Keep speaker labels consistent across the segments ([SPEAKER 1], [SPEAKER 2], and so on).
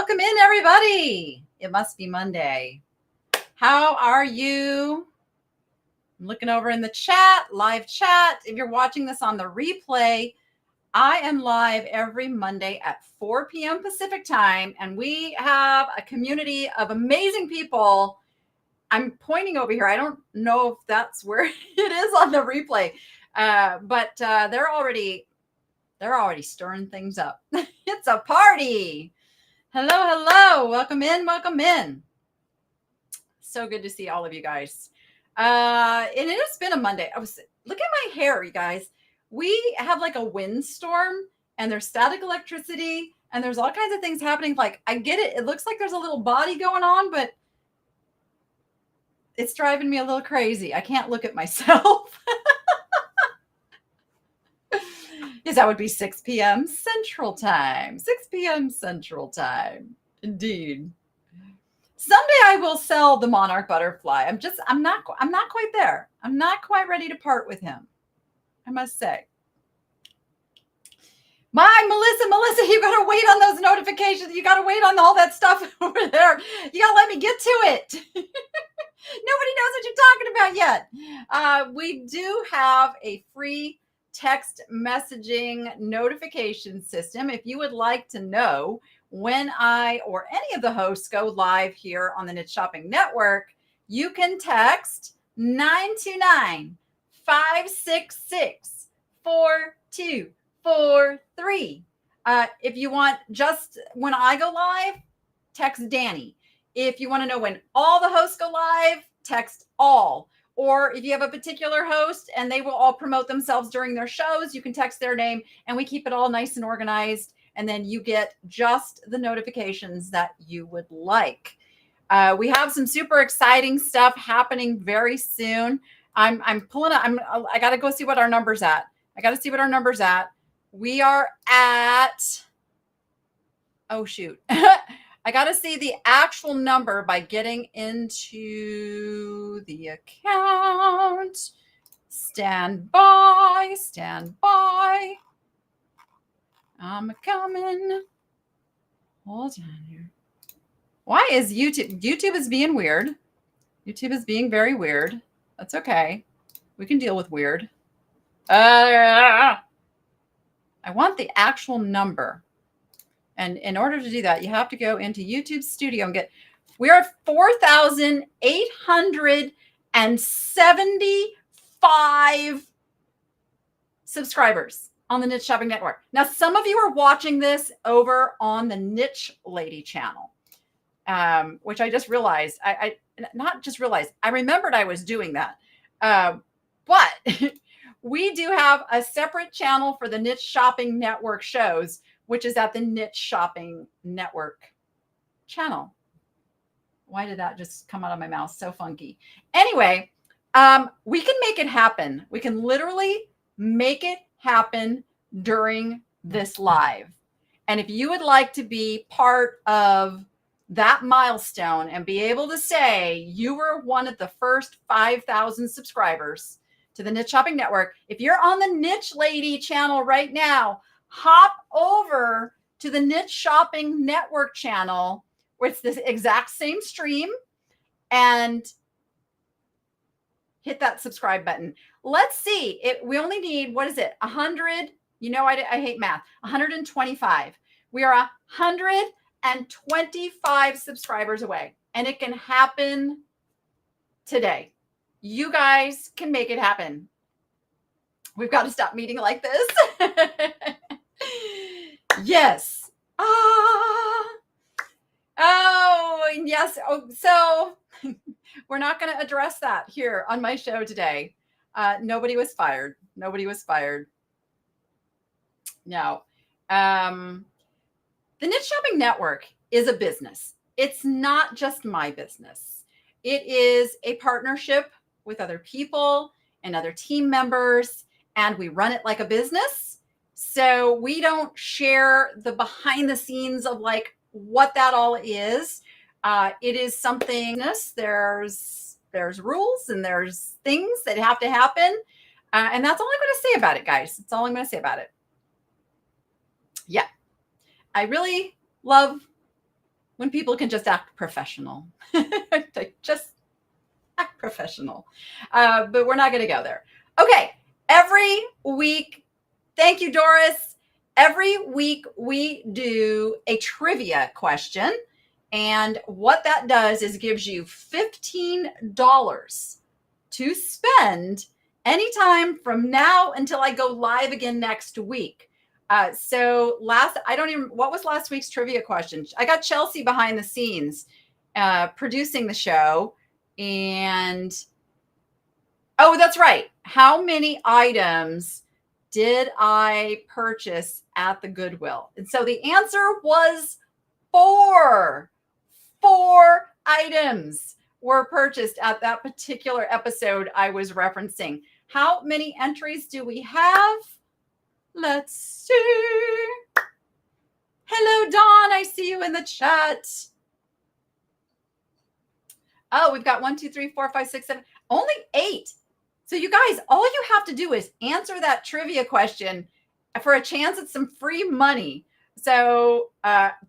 [SPEAKER 1] Welcome in, everybody. It must be Monday. How are you? I'm looking over in the chat, live chat. If you're watching this on the replay, I am live every Monday at 4 p.m. Pacific time, and we have a community of amazing people. I'm pointing over here. I don't know if that's where it is on the replay, but they're already stirring things up. It's a party. Hello. Welcome in. So good to see all of you guys. And it has been a Monday. Look at my hair, you guys. We have like a windstorm and there's static electricity and there's all kinds of things happening. Like, I get it. It looks like there's a little body going on, but it's driving me a little crazy. I can't look at myself. Yes, that would be 6 p.m. Central Time. 6 p.m. Central Time. Indeed. Someday I will sell the monarch butterfly. I'm not quite there. I'm not quite ready to part with him, I must say. Melissa, you got to wait on those notifications. You got to wait on all that stuff over there. You got to let me get to it. Nobody knows what you're talking about yet. We do have a free text messaging notification system. If you would like to know when I or any of the hosts go live here on the Niche Shopping Network, you can text 929-566-4243. If you want just when I go live, text Danny. If you want to know when all the hosts go live, text all. Or if you have a particular host and they will all promote themselves during their shows, you can text their name and we keep it all nice and organized. And then you get just the notifications that you would like. We have some super exciting stuff happening very soon. I'm pulling up. I got to go see what our number's at. We are at, oh shoot. I got to see the actual number by getting into the account. Stand by. I'm coming. Hold on here. Why is YouTube? YouTube is being weird. YouTube is being very weird. That's okay. We can deal with weird. I want the actual number. And in order to do that, you have to go into YouTube Studio and we are 4,875 subscribers on the Niche Shopping Network. Now, some of you are watching this over on the Niche Lady channel, which I just realized. I remembered I was doing that. But we do have a separate channel for the Niche Shopping Network shows, which is at the Niche Shopping Network channel. Why did that just come out of my mouth? So funky. Anyway, we can make it happen. We can literally make it happen during this live. And if you would like to be part of that milestone and be able to say you were one of the first 5,000 subscribers to the Niche Shopping Network, if you're on the Niche Lady channel right now, hop over to the Niche Shopping Network channel where it's the exact same stream and hit that subscribe button. Let's see. We only need, 100? You know, I hate math. 125. We are 125 subscribers away, and it can happen today. You guys can make it happen. We've got to stop meeting like this. Yes. Oh, yes. Oh, so we're not going to address that here on my show today. Nobody was fired. No. The Niche Shopping Network is a business. It's not just my business. It is a partnership with other people and other team members, and we run it like a business. So we don't share the behind the scenes of like what that all is. It is something, there's rules and there's things that have to happen. And that's all I'm going to say about it, guys. That's all I'm going to say about it. Yeah. I really love when people can just act professional. Just act professional. But we're not going to go there. Okay. Every week, thank you, Doris. Every week we do a trivia question. And what that does is gives you $15 to spend anytime from now until I go live again next week. So what was last week's trivia question? I got Chelsea behind the scenes producing the show. And, oh, that's right. How many items did I purchase at the Goodwill? And so the answer was 4. 4 items were purchased at that particular episode I was referencing. How many entries do we have? Let's see. Hello, Dawn. I see you in the chat. Oh, we've got 1, 2, 3, 4, 5, 6, 7, only 8. So you guys, all you have to do is answer that trivia question for a chance at some free money. So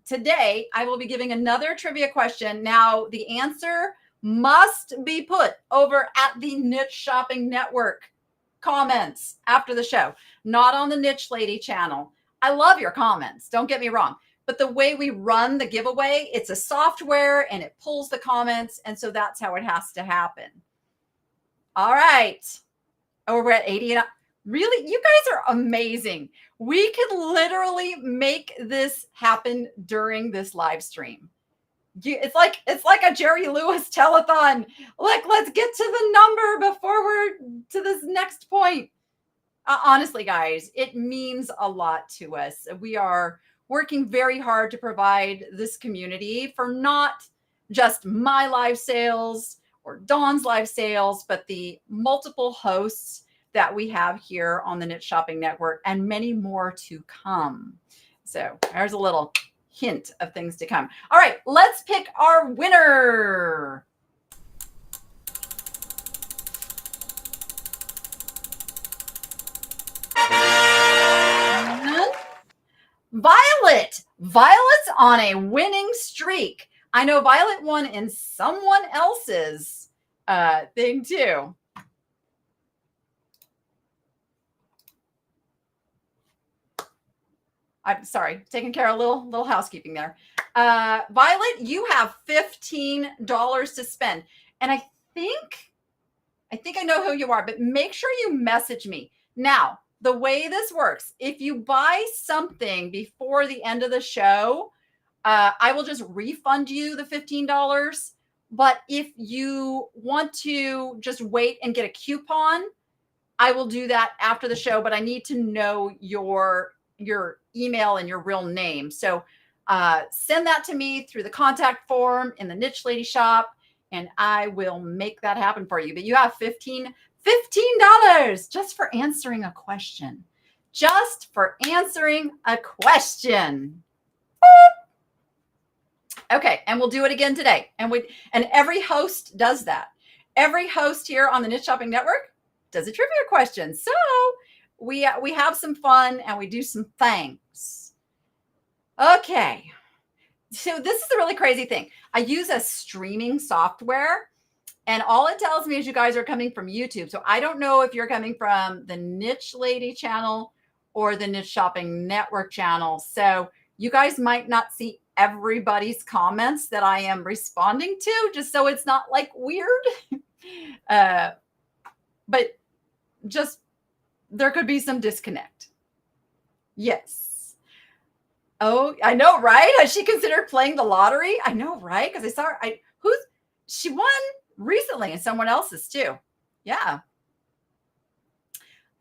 [SPEAKER 1] today I will be giving another trivia question. Now the answer must be put over at the Niche Shopping Network comments after the show, not on the Niche Lady channel. I love your comments. Don't get me wrong. But the way we run the giveaway, it's a software and it pulls the comments. And so that's how it has to happen. All right. Oh, we're at 80. Really? You guys are amazing. We could literally make this happen during this live stream. It's like a Jerry Lewis telethon. Like, let's get to the number before we're to this next point. Honestly, guys, it means a lot to us. We are working very hard to provide this community for not just my live sales or Dawn's live sales, but the multiple hosts that we have here on the Niche Shopping Network and many more to come. So there's a little hint of things to come. All right, let's pick our winner. Violet. Violet's on a winning streak. I know Violet won in someone else's thing too. I'm sorry, taking care of a little housekeeping there. Violet, you have $15 to spend. And I think I know who you are, but make sure you message me. Now, the way this works, if you buy something before the end of the show, I will just refund you the $15. But if you want to just wait and get a coupon, I will do that after the show, but I need to know your email and your real name. So send that to me through the contact form in the Niche Lady shop, and I will make that happen for you. But you have $15 just for answering a question. Just for answering a question. Okay, and we'll do it again today. And every host does that. Every host here on the Niche Shopping Network does a trivia question. So we have some fun and we do some things. Okay. So this is a really crazy thing. I use a streaming software and all it tells me is you guys are coming from YouTube. So I don't know if you're coming from the Niche Lady channel or the Niche Shopping Network channel. So you guys might not see everybody's comments that I am responding to, just so it's not like weird. But just there could be some disconnect. Yes. Oh, I know, right? Has she considered playing the lottery? I know, right? Because I saw her. She won recently and someone else's too. Yeah.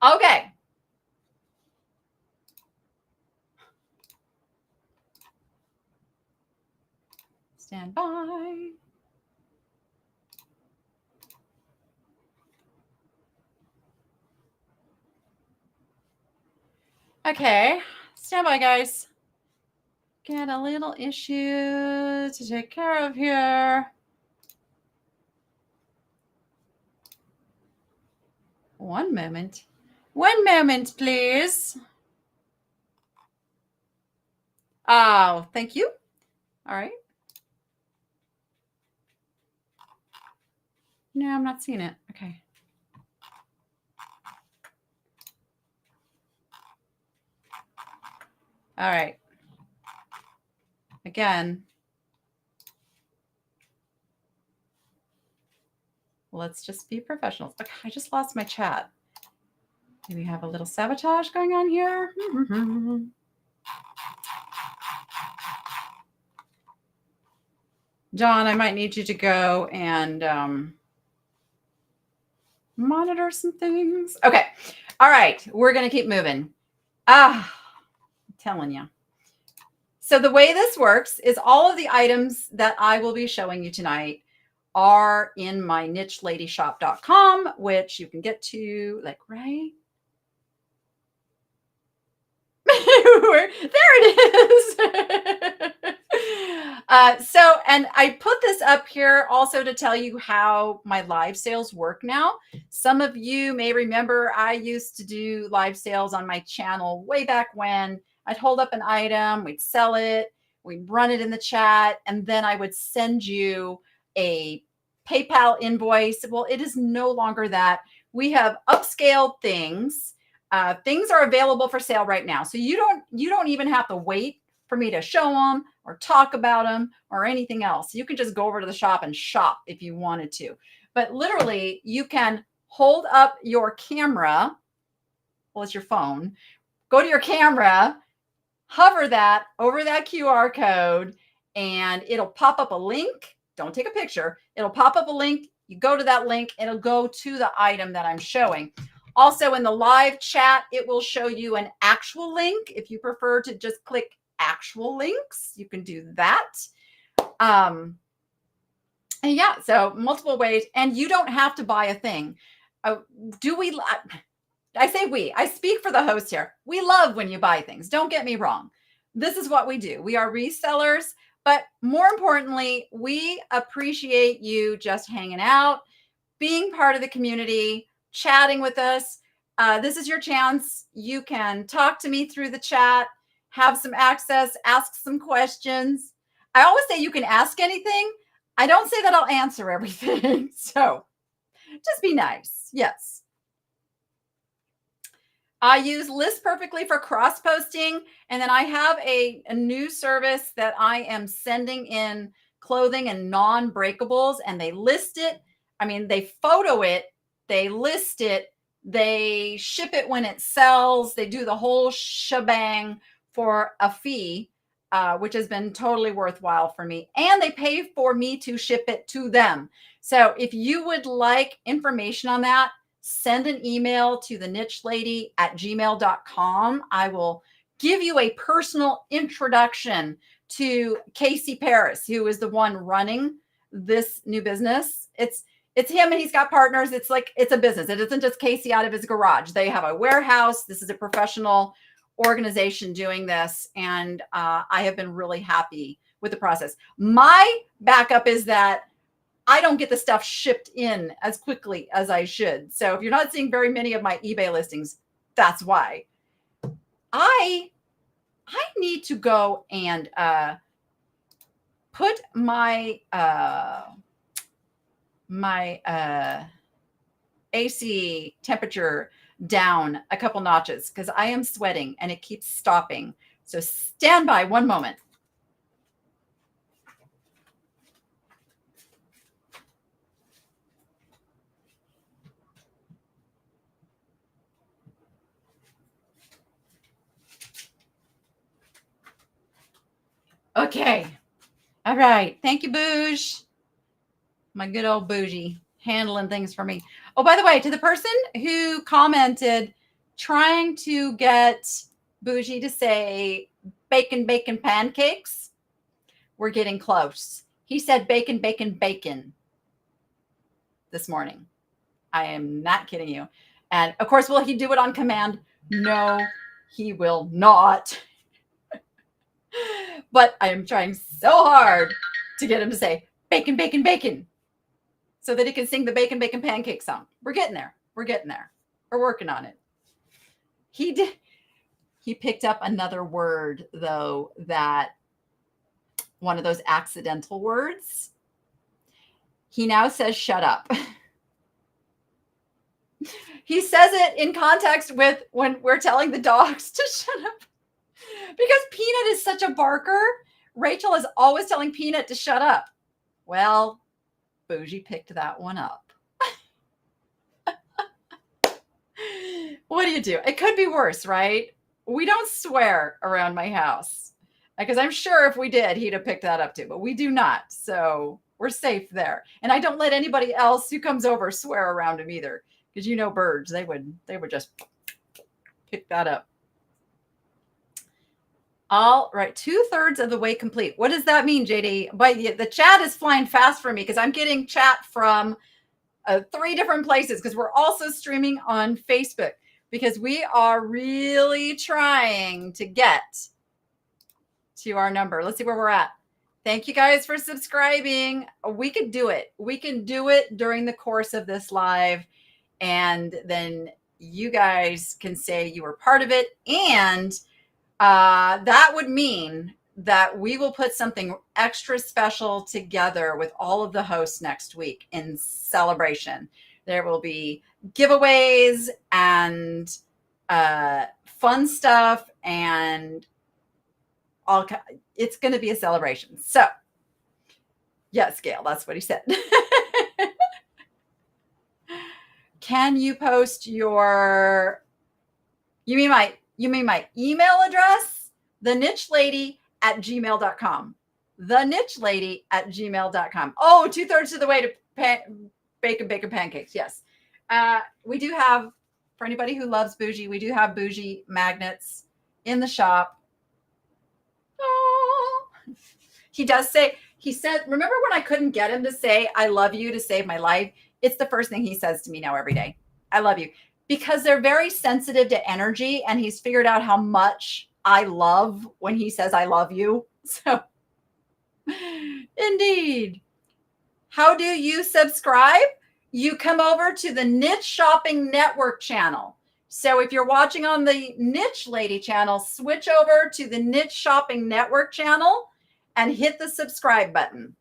[SPEAKER 1] Okay. Stand by. Okay, stand by, guys. Get a little issue to take care of here. One moment. One moment, please. Oh, thank you. All right. No, I'm not seeing it. Okay. All right. Again, let's just be professionals. Okay, I just lost my chat. Do we have a little sabotage going on here? John, I might need you to go and monitor some things. Okay. All right. We're going to keep moving. I'm telling you. So the way this works is all of the items that I will be showing you tonight are in my nicheLadyShop.com, which you can get to like right there it is. And I put this up here also to tell you how my live sales work now. Some of you may remember I used to do live sales on my channel way back when. I'd hold up an item, we'd sell it, we'd run it in the chat, and then I would send you a PayPal invoice. Well, it is no longer that. We have upscaled things. Things are available for sale right now. So you don't even have to wait for me to show them or talk about them or anything else. You can just go over to the shop and shop if you wanted to. But literally, you can hold up your camera. Well, it's your phone. Go to your camera, hover that over that QR code, and it'll pop up a link. Don't take a picture. It'll pop up a link. You go to that link, it'll go to the item that I'm showing. Also, in the live chat, it will show you an actual link. If you prefer to just click actual links, you can do that. And yeah, so multiple ways. And you don't have to buy a thing. I say we. I speak for the host here. We love when you buy things. Don't get me wrong. This is what we do. We are resellers. But more importantly, we appreciate you just hanging out, being part of the community, chatting with us. This is your chance. You can talk to me through the chat, have some access, ask some questions. I always say you can ask anything. I don't say that I'll answer everything. So just be nice. Yes. I use List Perfectly for cross posting. And then I have a new service that I am sending in clothing and non-breakables, and they list it. I mean, they photo it, they list it, they ship it when it sells, they do the whole shebang for a fee, which has been totally worthwhile for me. And they pay for me to ship it to them. So if you would like information on that, send an email to thenichelady@gmail.com. I will give you a personal introduction to Casey Paris, who is the one running this new business. It's him, and he's got partners. It's like, it's a business. It isn't just Casey out of his garage. They have a warehouse. This is a professional organization doing this. And I have been really happy with the process. My backup is that I don't get the stuff shipped in as quickly as I should. So if you're not seeing very many of my eBay listings, that's why. I need to go and put my AC temperature down a couple notches because I am sweating and it keeps stopping. So stand by one moment. Okay. All right. Thank you, Bouge. My good old Bougie handling things for me. Oh, by the way, to the person who commented trying to get Bougie to say bacon, bacon pancakes, we're getting close. He said bacon, bacon, bacon this morning. I am not kidding you. And of course, will he do it on command? No, he will not. But I am trying so hard to get him to say bacon, bacon, bacon, so that he can sing the bacon, bacon, pancake song. We're getting there. We're getting there. We're working on it. He did. He picked up another word, though, that one of those accidental words. He now says, shut up. He says it in context with when we're telling the dogs to shut up. Because Peanut is such a barker, Rachel is always telling Peanut to shut up. Well, Bougie picked that one up. What do you do? It could be worse, right? We don't swear around my house because I'm sure if we did, he'd have picked that up too, but we do not. So we're safe there. And I don't let anybody else who comes over swear around him either, because you know birds, they would just pick that up. All right, 2/3 of the way complete. What does that mean, JD? But the chat is flying fast for me because I'm getting chat from 3 different places, because we're also streaming on Facebook, because we are really trying to get to our number. Let's see where we're at. Thank you guys for subscribing. We could do it. We can do it during the course of this live, and then you guys can say you were part of it, and that would mean that we will put something extra special together with all of the hosts next week in celebration. There will be giveaways and fun stuff, and it's going to be a celebration. So, yes, Gail, that's what he said. Can you post your? You mean my email address? thenichelady@gmail.com. thenichelady@gmail.com. Oh, 2/3 of the way to bacon pancakes. Yes. We do have, for anybody who loves Bougie, we do have Bougie magnets in the shop. Oh. He said, remember when I couldn't get him to say, I love you to save my life? It's the first thing he says to me now every day. I love you. Because they're very sensitive to energy, and he's figured out how much I love when he says, I love you. So, indeed. How do you subscribe? You come over to the Niche Shopping Network channel. So if you're watching on the Niche Lady channel, switch over to the Niche Shopping Network channel and hit the subscribe button.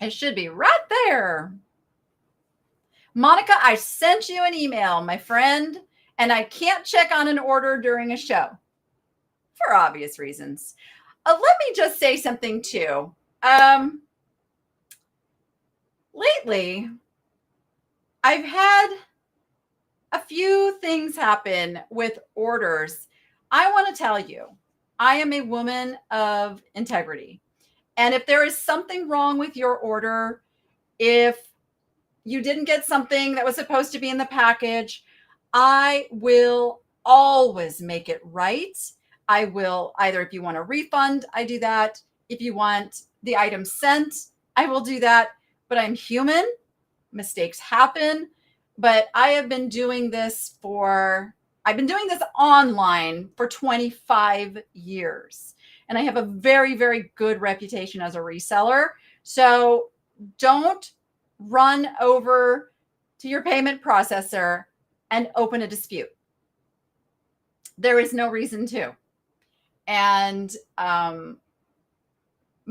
[SPEAKER 1] It should be right there. Monica, I sent you an email, my friend, and I can't check on an order during a show for obvious reasons. Let me just say something too. Lately, I've had a few things happen with orders. I want to tell you, I am a woman of integrity. And if there is something wrong with your order, if you didn't get something that was supposed to be in the package, I will always make it right. I will either, if you want a refund, I do that. If you want the item sent, I will do that. But I'm human. Mistakes happen. But I have been doing this online for 25 years. And I have a very, very good reputation as a reseller. So don't run over to your payment processor and open a dispute. There is no reason to. And I'm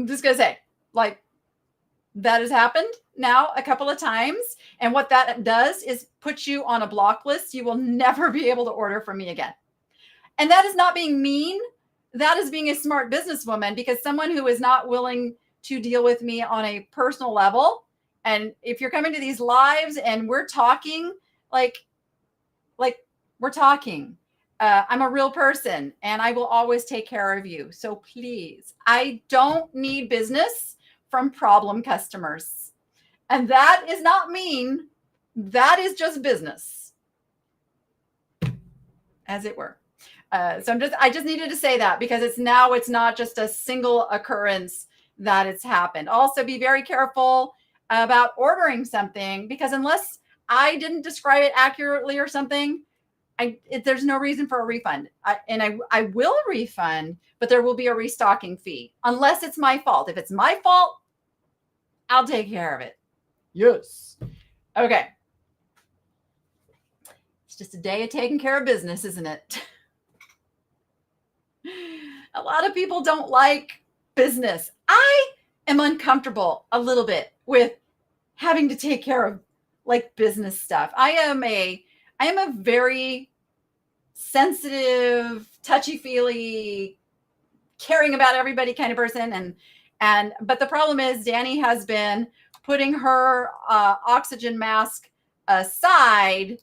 [SPEAKER 1] just going to say, like, that has happened now a couple of times. And what that does is put you on a block list. You will never be able to order from me again. And that is not being mean. That is being a smart businesswoman, because someone who is not willing to deal with me on a personal level. And if you're coming to these lives and we're talking, like we're talking, I'm a real person and I will always take care of you. So please, I don't need business from problem customers. And that is not mean. That is just business, as it were. So I just needed to say that, because it's not just a single occurrence that it's happened. Also, be very careful about ordering something, because unless I didn't describe it accurately or something, there's no reason for a refund. I will refund, but there will be a restocking fee unless it's my fault. If it's my fault, I'll take care of it. Yes. Okay. It's just a day of taking care of business, isn't it? A lot of people don't like business. I am uncomfortable a little bit with having to take care of like business stuff. I am a very sensitive, touchy-feely, caring about everybody kind of person. But the problem is Danny has been putting her oxygen mask aside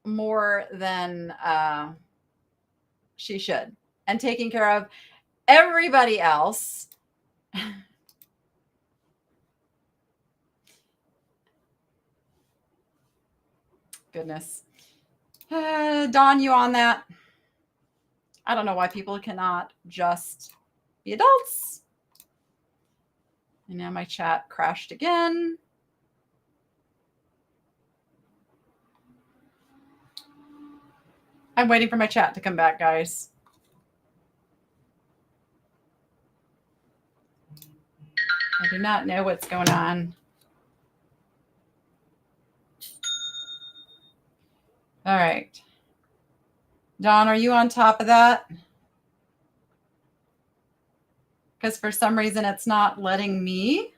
[SPEAKER 1] more than she should, and taking care of everybody else. Goodness. Dawn, you on that? I don't know why people cannot just be adults. And now my chat crashed again. I'm waiting for my chat to come back, guys. I do not know what's going on. All right. Dawn, are you on top of that? Because for some reason it's not letting me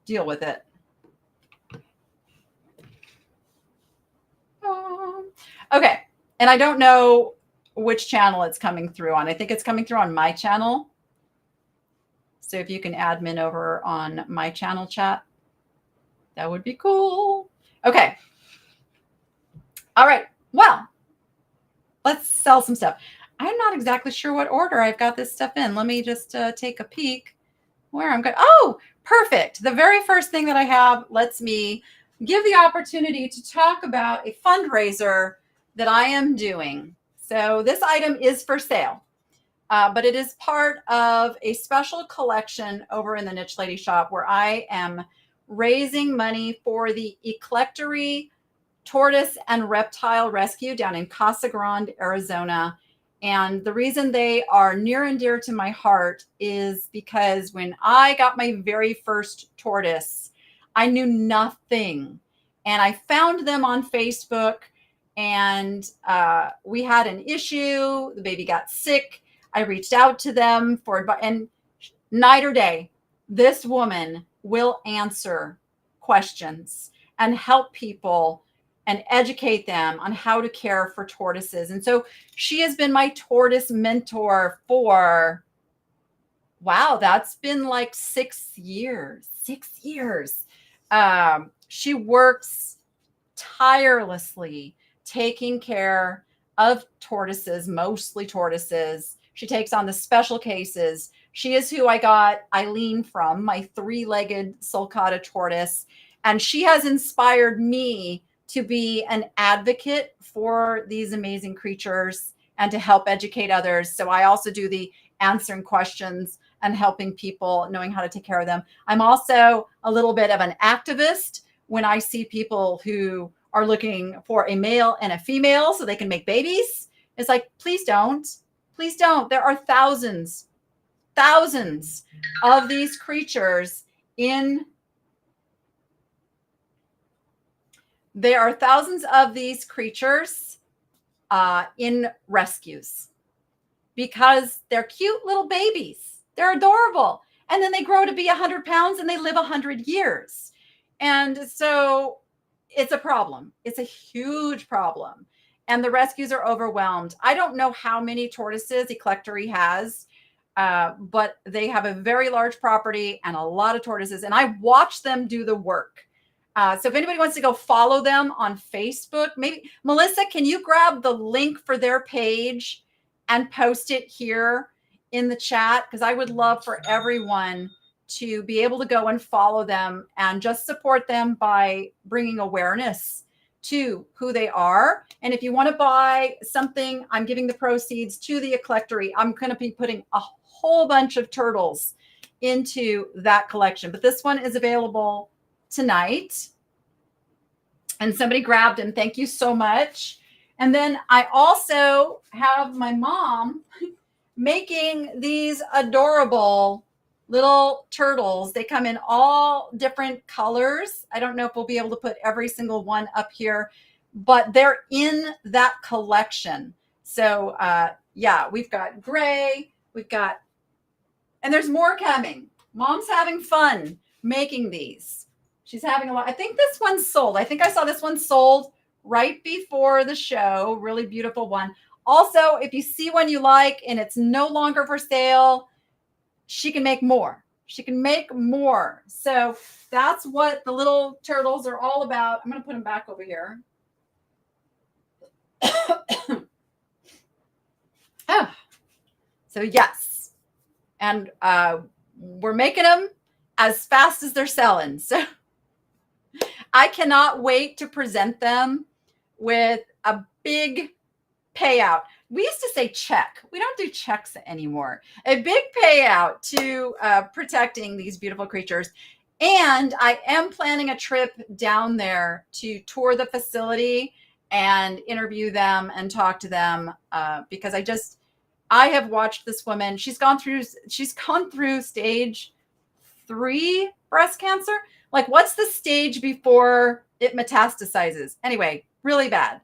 [SPEAKER 1] deal with it. Okay. And I don't know which channel it's coming through on. I think it's coming through on my channel. So if you can admin over on my channel chat, that would be cool. Okay. All right. Well, let's sell some stuff. I'm not exactly sure what order I've got this stuff in. Let me just take a peek where I'm going. Oh, perfect. The very first thing that I have lets me give the opportunity to talk about a fundraiser that I am doing. So this item is for sale, but it is part of a special collection over in the Niche Lady shop where I am raising money for the Eclectory Tortoise and Reptile Rescue down in Casa Grande, Arizona. And the reason they are near and dear to my heart is because when I got my very first tortoise, I knew nothing. And I found them on Facebook, and we had an issue. The baby got sick. I reached out to them for advice, and night or day, this woman will answer questions and help people and educate them on how to care for tortoises. And so she has been my tortoise mentor for, wow, that's been like 6 years. 6 years. She works tirelessly taking care of tortoises, mostly tortoises. She takes on the special cases. She is who I got Eileen from, my 3-legged sulcata tortoise. And she has inspired me to be an advocate for these amazing creatures and to help educate others. So I also do the answering questions and helping people knowing how to take care of them. I'm also a little bit of an activist when I see people who are looking for a male and a female so they can make babies. It's like, please don't. Please don't. There are thousands of these creatures in There are thousands of these creatures in rescues because they're cute little babies. They're adorable. And then they grow to be 100 pounds and they live 100 years. And so it's a problem. It's a huge problem. And the rescues are overwhelmed. I don't know how many tortoises Eclectory has, but they have a very large property and a lot of tortoises. And I watch them do the work. So if anybody wants to go follow them on Facebook, maybe Melissa, can you grab the link for their page and post it here in the chat? Because I would love for everyone to be able to go and follow them and just support them by bringing awareness to who they are. And if you want to buy something, I'm giving the proceeds to the Eclectory. I'm going to be putting a whole bunch of turtles into that collection. But this one is available tonight. And somebody grabbed them. Thank you so much. And then I also have my mom making these adorable little turtles. They come in all different colors. I don't know if we'll be able to put every single one up here, but they're in that collection. So yeah, we've got gray, and there's more coming. Mom's having fun making these. She's having a lot. I think this one's sold. I think I saw this one sold right before the show. Really beautiful one. Also, if you see one you like and it's no longer for sale, she can make more. She can make more. So that's what the little turtles are all about. I'm going to put them back over here. Oh. So yes. And we're making them as fast as they're selling. So I cannot wait to present them with a big payout. We used to say check. We don't do checks anymore. A big payout to protecting these beautiful creatures. And I am planning a trip down there to tour the facility and interview them and talk to them because I have watched this woman. She's gone through stage 3 breast cancer. Like, what's the stage before it metastasizes? Anyway, really bad.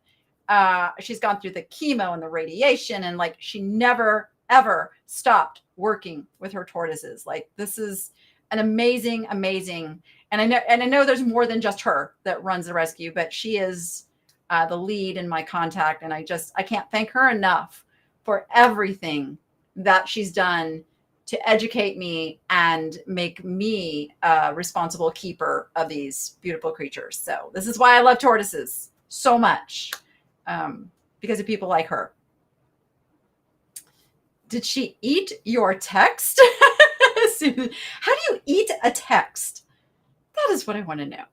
[SPEAKER 1] She's gone through the chemo and the radiation, and like she never ever stopped working with her tortoises. Like, this is an amazing. And I know there's more than just her that runs the rescue, but she is the lead in my contact, and I can't thank her enough for everything that she's done to educate me and make me a responsible keeper of these beautiful creatures. So this is why I love tortoises so much, because of people like her. Did she eat your text? How do you eat a text? That is what I want to know.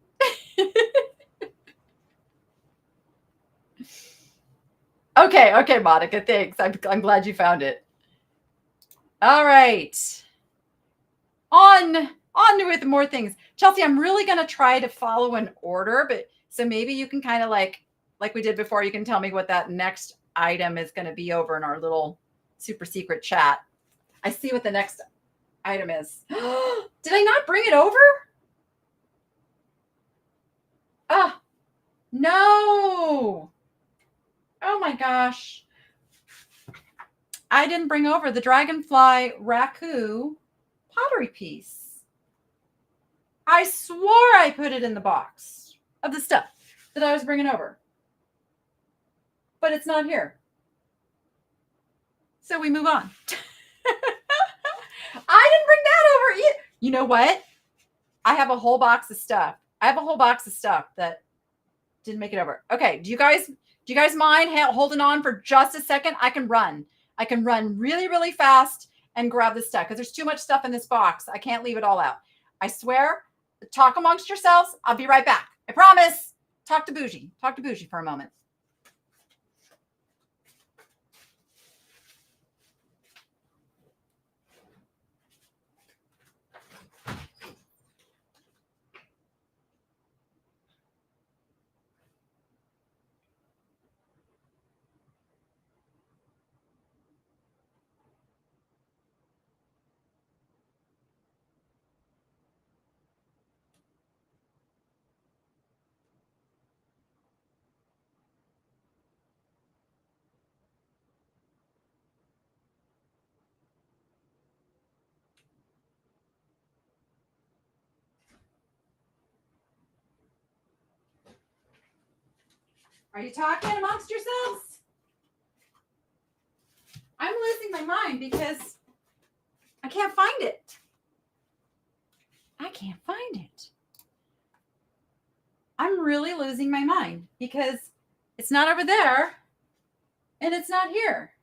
[SPEAKER 1] Okay, Monica, thanks. I'm glad you found it. All right. On with more things. Chelsea, I'm really going to try to follow an order, but so maybe you can kind of like we did before, you can tell me what that next item is going to be over in our little super secret chat. I see what the next item is. Did I not bring it over? Ah, no. Oh my gosh. I didn't bring over the dragonfly raku pottery piece. I swore I put it in the box of the stuff that I was bringing over, but it's not here. So we move on. I didn't bring that over either. You know what? I have a whole box of stuff. That didn't make it over. Okay. Do you guys mind holding on for just a second? I can run really, really fast and grab this stuff because there's too much stuff in this box. I can't leave it all out. I swear. Talk amongst yourselves. I'll be right back. I promise. Talk to Bougie for a moment. Are you talking amongst yourselves? I'm losing my mind because I can't find it. I'm really losing my mind because it's not over there and it's not here.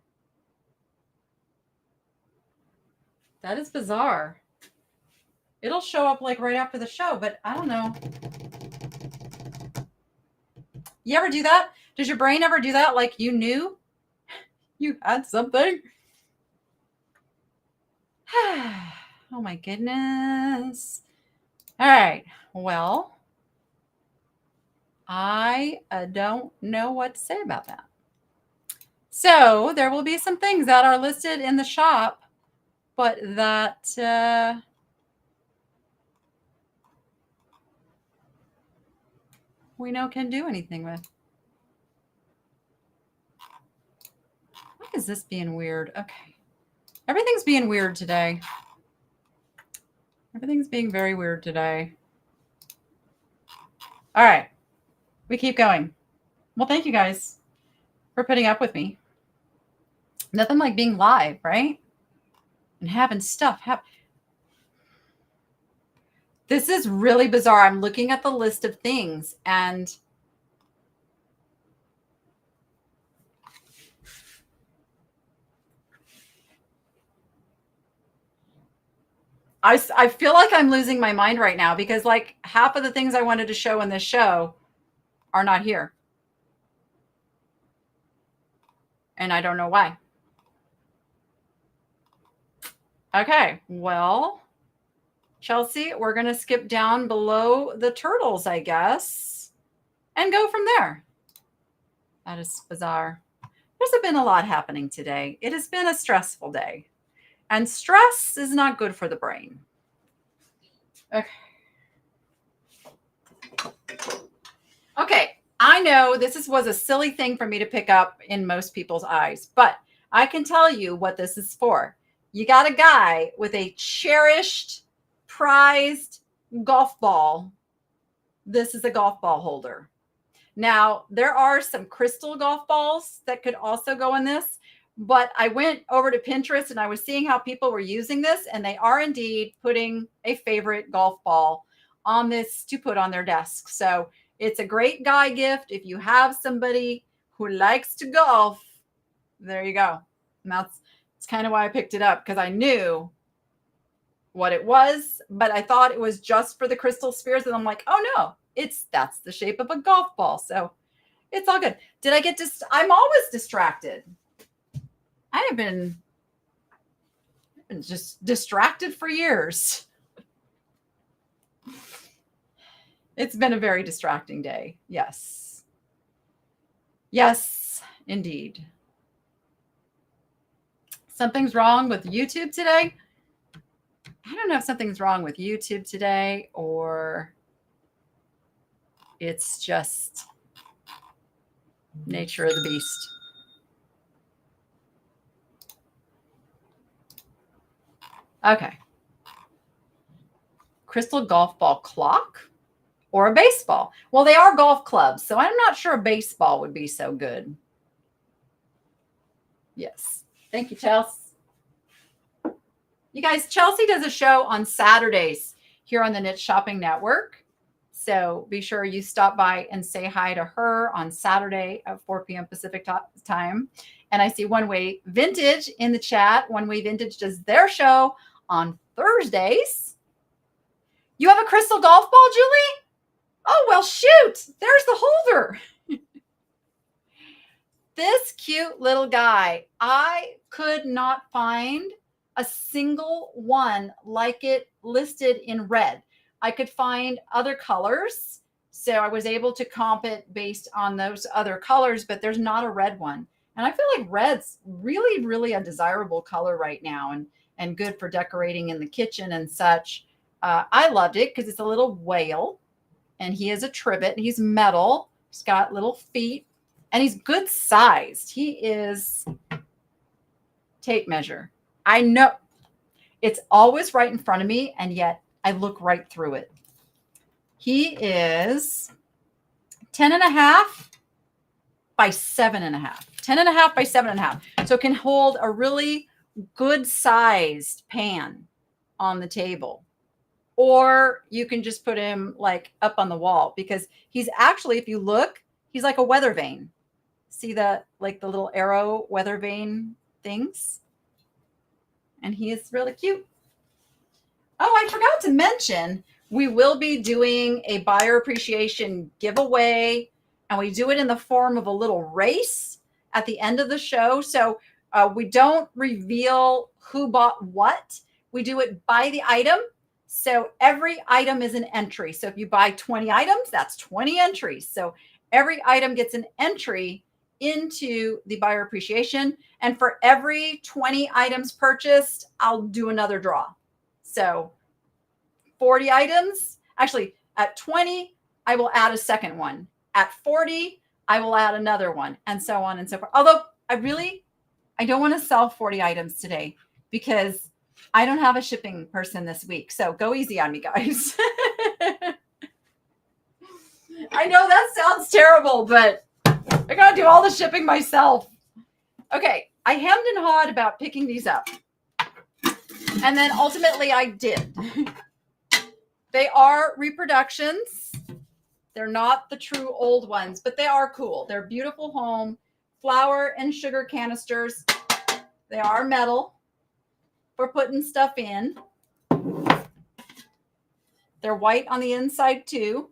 [SPEAKER 1] That is bizarre. It'll show up like right after the show, but I don't know. You ever do that? Does your brain ever do that? Like you knew you had something? Oh my goodness. All right. Well, I don't know what to say about that. So there will be some things that are listed in the shop, but that we know can do anything with. Why is this being weird? Okay. Everything's being weird today. Everything's being very weird today. All right. We keep going. Well, thank you guys for putting up with me. Nothing like being live, right? And having stuff happen. This is really bizarre. I'm looking at the list of things and I feel like I'm losing my mind right now because like half of the things I wanted to show in this show are not here. And I don't know why. Okay, well, Chelsea, we're going to skip down below the turtles, I guess, and go from there. That is bizarre. There's been a lot happening today. It has been a stressful day. And stress is not good for the brain. Okay. Okay, I know this was a silly thing for me to pick up in most people's eyes, but I can tell you what this is for. You got a guy with a cherished, prized golf ball. This is a golf ball holder. Now, there are some crystal golf balls that could also go in this, but I went over to Pinterest and I was seeing how people were using this, and they are indeed putting a favorite golf ball on this to put on their desk. So it's a great guy gift. If you have somebody who likes to golf, there you go. And that's kind of why I picked it up, because I knew what it was, but I thought it was just for the crystal spheres. And I'm like, oh no, that's the shape of a golf ball. So it's all good. Did I get I'm always distracted. I have been just distracted for years. It's been a very distracting day. Yes. Yes, indeed. Something's wrong with YouTube today. I don't know if something's wrong with YouTube today or it's just nature of the beast. Okay. Crystal golf ball clock or a baseball. Well, they are golf clubs, so I'm not sure a baseball would be so good. Yes. Thank you, Chelsea. You guys, Chelsea does a show on Saturdays here on the Niche Shopping Network. So be sure you stop by and say hi to her on Saturday at 4 p.m. Pacific time. And I see One Way Vintage in the chat. One Way Vintage does their show on Thursdays. You have a crystal golf ball, Julie? Oh, well, shoot. There's the holder. This cute little guy, I could not find a single one like it listed in red. I could find other colors, so I was able to comp it based on those other colors, but there's not a red one. And I feel like red's really, really a desirable color right now and good for decorating in the kitchen and such. I loved it because it's a little whale, and he is a trivet. He's metal. He's got little feet, and he's good sized. He is tape measure. I know it's always right in front of me, and yet I look right through it. He is 10.5 by 7.5. 10.5 by 7.5. So it can hold a really good sized pan on the table. Or you can just put him like up on the wall, because he's actually, if you look, he's like a weather vane. See the little arrow weather vane things? And he is really cute. Oh, I forgot to mention, we will be doing a buyer appreciation giveaway, and we do it in the form of a little race at the end of the show. So we don't reveal who bought what. We do it by the item. So every item is an entry. So if you buy 20 items, that's 20 entries. So every item gets an entry into the buyer appreciation. And for every 20 items purchased, I'll do another draw. So 40 items, actually at 20, I will add a second one. At 40, I will add another one, and so on and so forth. Although I don't want to sell 40 items today because I don't have a shipping person this week. So go easy on me, guys. I know that sounds terrible, but I gotta do all the shipping myself. Okay, I hemmed and hawed about picking these up. And then ultimately I did. They are reproductions. They're not the true old ones, but they are cool. They're beautiful home flour and sugar canisters. They are metal for putting stuff in. They're white on the inside too.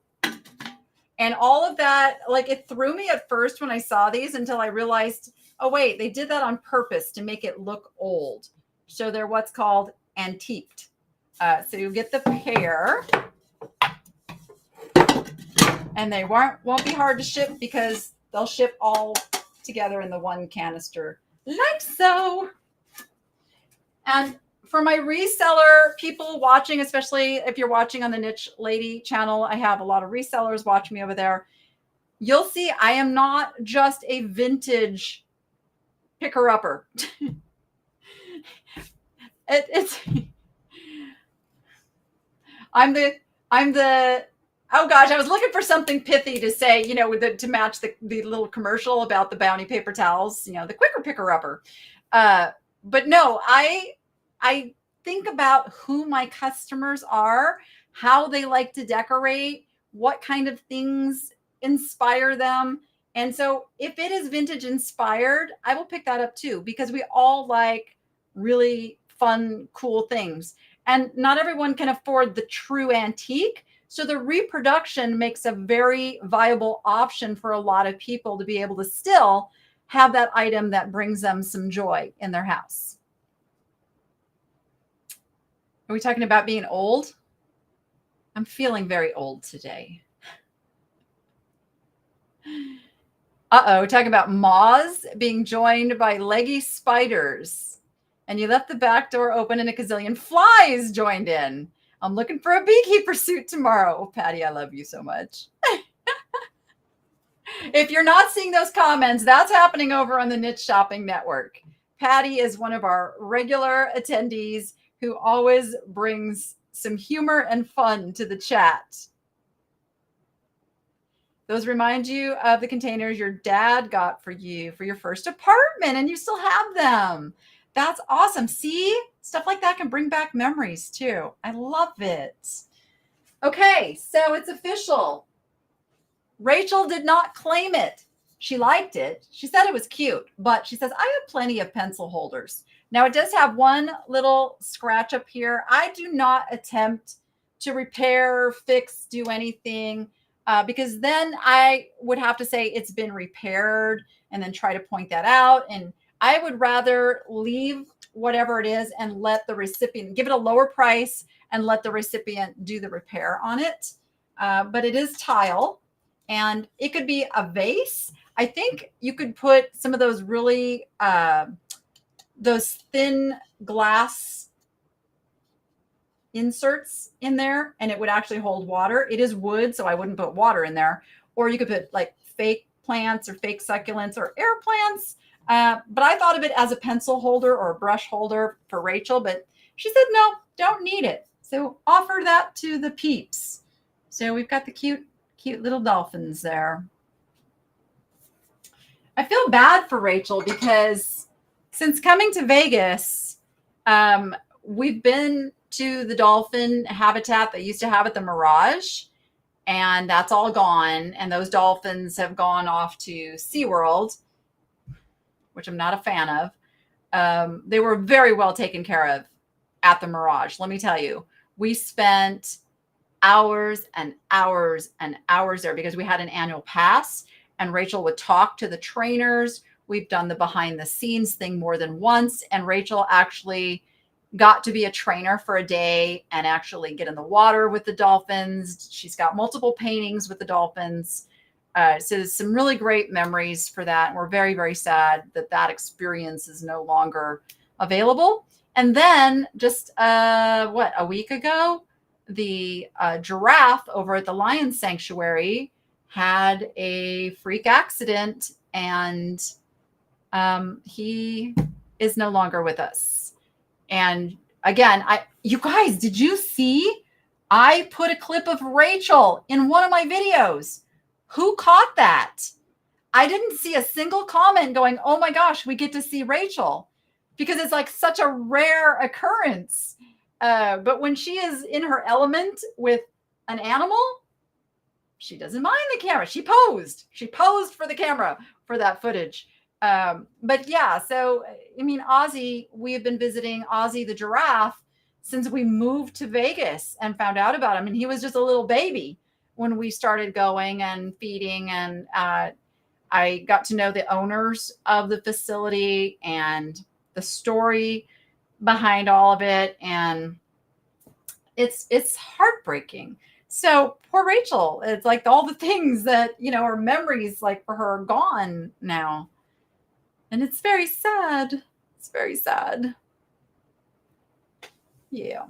[SPEAKER 1] And all of that, like it threw me at first when I saw these until I realized, oh wait, they did that on purpose to make it look old. So they're what's called antiqued. So you get the pair. And they won't be hard to ship because they'll ship all together in the one canister, like so. And for my reseller people watching, especially if you're watching on the Niche Lady channel, I have a lot of resellers watching me over there. You'll see I am not just a vintage picker-upper. I'm the oh gosh, I was looking for something pithy to say, you know, to match the little commercial about the Bounty paper towels, you know, the quicker picker-upper. But no, I think about who my customers are, how they like to decorate, what kind of things inspire them. And so if it is vintage inspired, I will pick that up too, because we all like really fun, cool things. And not everyone can afford the true antique. So the reproduction makes a very viable option for a lot of people to be able to still have that item that brings them some joy in their house. Are we talking about being old? I'm feeling very old today. Uh-oh, talking about moths being joined by leggy spiders. And you left the back door open and a gazillion flies joined in. I'm looking for a beekeeper suit tomorrow. Oh, Patty, I love you so much. If you're not seeing those comments, that's happening over on the Niche Shopping Network. Patty is one of our regular attendees who always brings some humor and fun to the chat. Those remind you of the containers your dad got for you for your first apartment, and you still have them. That's awesome. See, stuff like that can bring back memories too. I love it. Okay, so it's official. Rachel did not claim it. She liked it. She said it was cute, but she says, I have plenty of pencil holders. Now it does have one little scratch up here. I do not attempt to repair, fix, do anything because then I would have to say it's been repaired and then try to point that out. And I would rather leave whatever it is and let the recipient, give it a lower price and let the recipient do the repair on it. But it is tile and it could be a vase. I think you could put some of those really, those thin glass inserts in there and it would actually hold water. It is wood, so I wouldn't put water in there. Or you could put like fake plants or fake succulents or air plants. But I thought of it as a pencil holder or a brush holder for Rachel, but she said, no, don't need it. So offer that to the peeps. So we've got the cute little dolphins there. I feel bad for Rachel because since coming to Vegas, we've been to the dolphin habitat that used to have at the Mirage, and that's all gone. And those dolphins have gone off to SeaWorld, which I'm not a fan of. They were very well taken care of at the Mirage. Let me tell you, we spent hours and hours and hours there because we had an annual pass and Rachel would talk to the trainers. We've done the behind the scenes thing more than once. And Rachel actually got to be a trainer for a day and actually get in the water with the dolphins. She's got multiple paintings with the dolphins. So some really great memories for that. And we're very, very sad that that experience is no longer available. And then just, a week ago, the giraffe over at the Lion Sanctuary had a freak accident and he is no longer with us. And again, you guys, did you see? I put a clip of Rachel in one of my videos. Who caught that? I didn't see a single comment going, oh my gosh, we get to see Rachel, because it's like such a rare occurrence. But when she is in her element with an animal, she doesn't mind the camera. She posed for the camera for that footage. But yeah, so I mean, Ozzy, we have been visiting Ozzy the giraffe since we moved to Vegas and found out about him. And he was just a little baby when we started going and feeding. And I got to know the owners of the facility and the story behind all of it. And it's heartbreaking. So poor Rachel, it's like all the things that, you know, her memories like for her are gone now. And it's very sad. It's very sad. Yeah.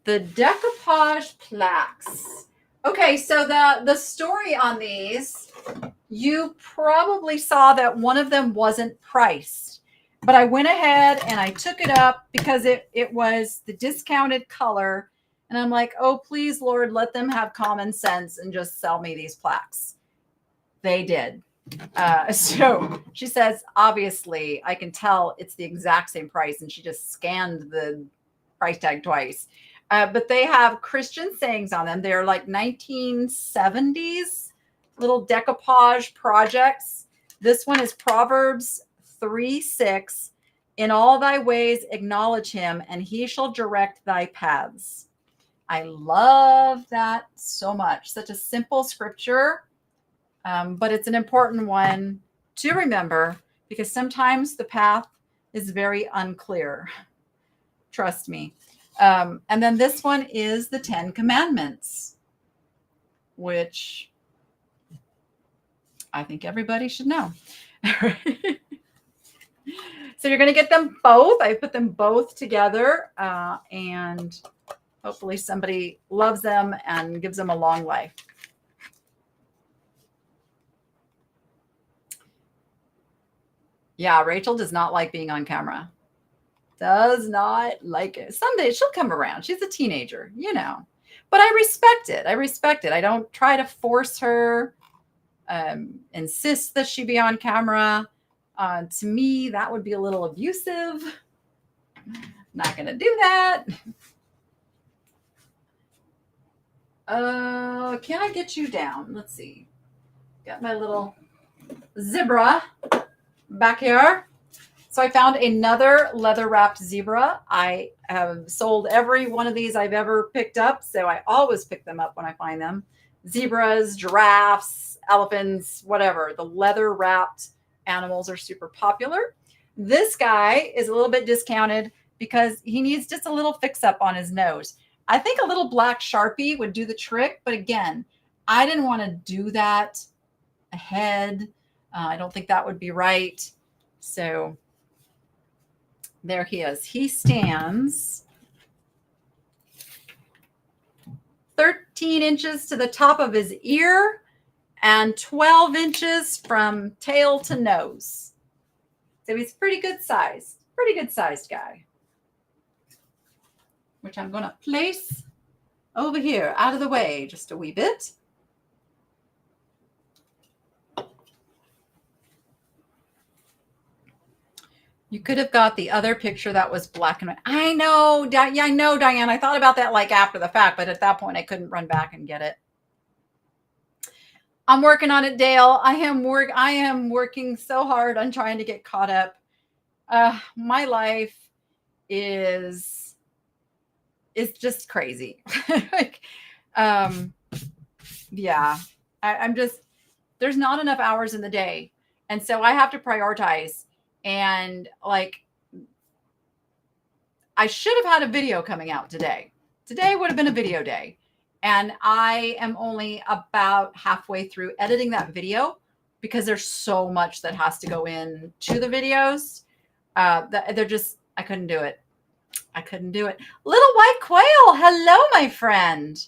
[SPEAKER 1] The decoupage plaques. Okay, so the story on these, you probably saw that one of them wasn't priced. But I went ahead and I took it up because it was the discounted color. And I'm like, oh, please, Lord, let them have common sense and just sell me these plaques. They did. So she says, obviously, I can tell it's the exact same price. And she just scanned the price tag twice. But they have Christian sayings on them. They're like 1970s little decoupage projects. This one is Proverbs 3:6. In all thy ways acknowledge him, and he shall direct thy paths. I love that so much. Such a simple scripture, but it's an important one to remember because sometimes the path is very unclear. Trust me. And then this one is the 10 Commandments, which I think everybody should know. So you're going to get them both. I put them both together, and hopefully somebody loves them and gives them a long life. Yeah, Rachel does not like being on camera. Does not like it. Someday she'll come around. She's a teenager, you know. But I respect it. I respect it. I don't try to force her, insist that she be on camera. To me, that would be a little abusive. Not going to do that. Can I get you down? Let's see. Got my little zebra back here. So I found another leather wrapped zebra. I have sold every one of these I've ever picked up. So I always pick them up when I find them. Zebras, giraffes, elephants, whatever. The leather wrapped animals are super popular. This guy is a little bit discounted because he needs just a little fix up on his nose. I think a little black Sharpie would do the trick. But again, I didn't want to do that ahead. I don't think that would be right. So there he is. He stands 13 inches to the top of his ear and 12 inches from tail to nose. So he's pretty good sized guy, which I'm going to place over here out of the way just a wee bit. You could have got the other picture that was black and white. I know, yeah, I know, Diane. I thought about that like after the fact, but at that point I couldn't run back and get it. I'm working on it, Dale. I am working so hard on trying to get caught up. My life is just crazy. Yeah, I'm just, there's not enough hours in the day. And so I have to prioritize. And like, I should have had a video coming out today. Today would have been a video day. And I am only about halfway through editing that video because there's so much that has to go in to the videos. They're just, I couldn't do it. Little white quail. Hello, my friend.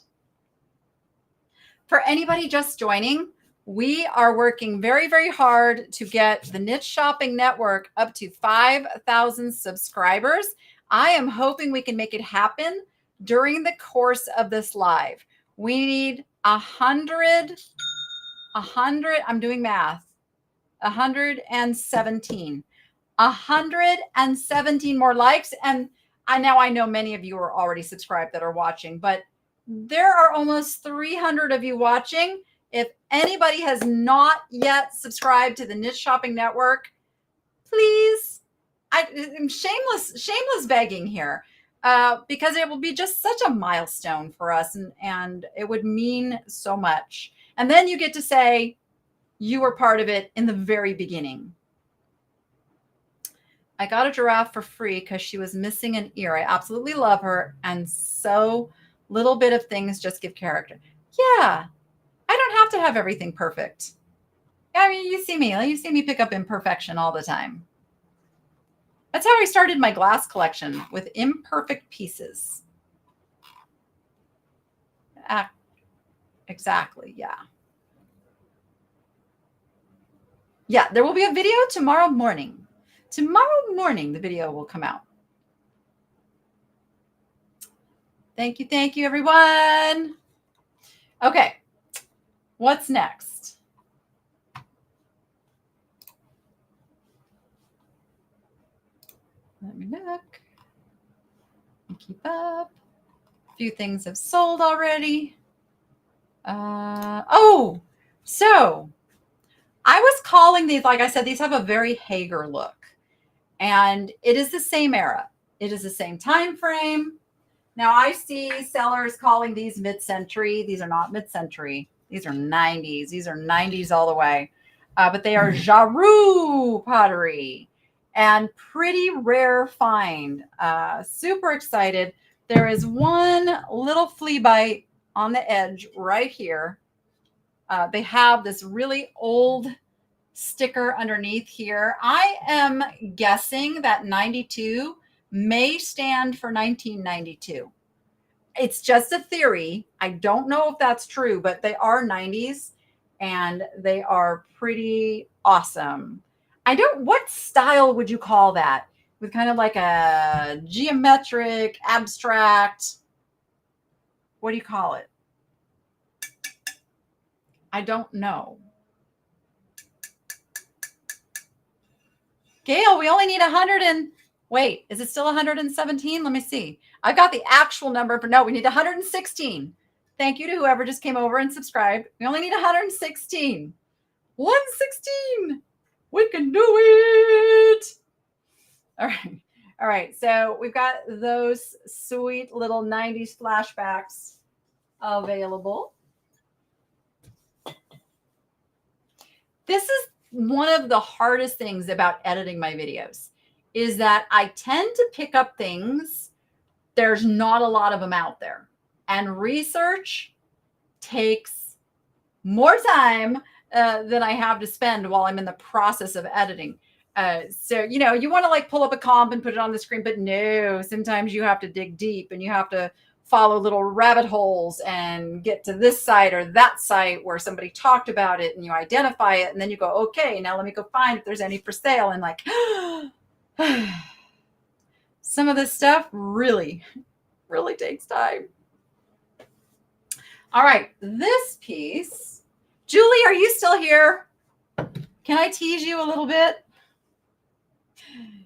[SPEAKER 1] For anybody just joining, we are working very, very hard to get the Niche Shopping Network up to 5,000 subscribers. I am hoping we can make it happen during the course of this live. We need 100, I'm doing math, 117. 117 more likes. And I know many of you are already subscribed that are watching, but there are almost 300 of you watching. If anybody has not yet subscribed to the Niche Shopping Network, please, I'm shameless begging here, because it will be just such a milestone for us, and it would mean so much. And then you get to say you were part of it in the very beginning. I got a giraffe for free because she was missing an ear. I absolutely love her. And so little bit of things just give character. Yeah, I don't have to have everything perfect. I mean, you see me pick up imperfection all the time. That's how I started my glass collection, with imperfect pieces. Exactly, yeah. Yeah, there will be a video tomorrow morning. Tomorrow morning, the video will come out. Thank you, everyone. Okay, what's next? Let me look and keep up. A few things have sold already. So I was calling these, like I said, these have a very Hager look, and it is the same era. It is the same time frame. Now I see sellers calling these mid-century. These are not mid-century. These are 90s. These are 90s all the way. But they are Jaru pottery, and pretty rare find. Super excited. There is one little flea bite on the edge right here. They have this really old sticker underneath here. I am guessing that 92 may stand for 1992. It's just a theory. I don't know if that's true, but they are 90s and they are pretty awesome. What style would you call that? With kind of like a geometric, abstract, what do you call it? I don't know. Gail, we only need 100 and wait, is it still 117? Let me see. I got the actual number, but no, we need 116. Thank you to whoever just came over and subscribed. We only need 116. 116. We can do it. All right. All right. So we've got those sweet little 90s flashbacks available. This is one of the hardest things about editing my videos, is that I tend to pick up things. There's not a lot of them out there. And research takes more time than I have to spend while I'm in the process of editing. So, you want to like pull up a comp and put it on the screen, but no, sometimes you have to dig deep and you have to follow little rabbit holes and get to this site or that site where somebody talked about it, and you identify it, and then you go, okay, now let me go find if there's any for sale. And like, some of this stuff really, really takes time. All right, this piece. Julie, are you still here? Can I tease you a little bit?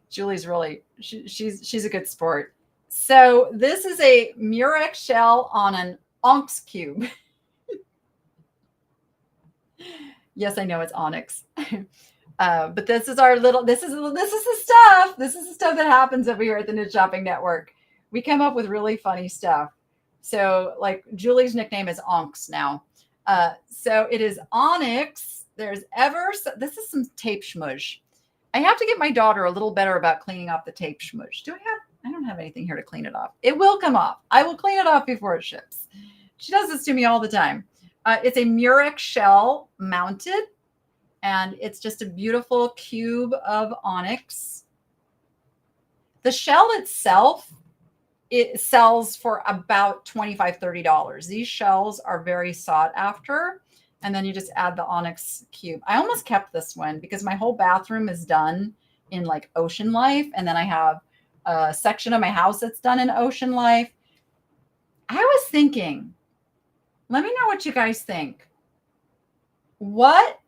[SPEAKER 1] Julie's really, she's a good sport. So this is a Murex shell on an onyx cube. Yes, I know it's onyx. But this is our little, this is the stuff. This is the stuff that happens over here at the Niche Shopping Network. We come up with really funny stuff. So like Julie's nickname is Onks now. So it is onyx. There's this is some tape schmudge. I have to get my daughter a little better about cleaning off the tape schmudge. I don't have anything here to clean it off. It will come off. I will clean it off before it ships. She does this to me all the time. It's a Murex shell mounted, and it's just a beautiful cube of onyx. The shell itself, it sells for about $25, $30. These shells are very sought after. And then you just add the onyx cube. I almost kept this one because my whole bathroom is done in like ocean life. And then I have a section of my house that's done in ocean life. I was thinking, Let me know what you guys think. What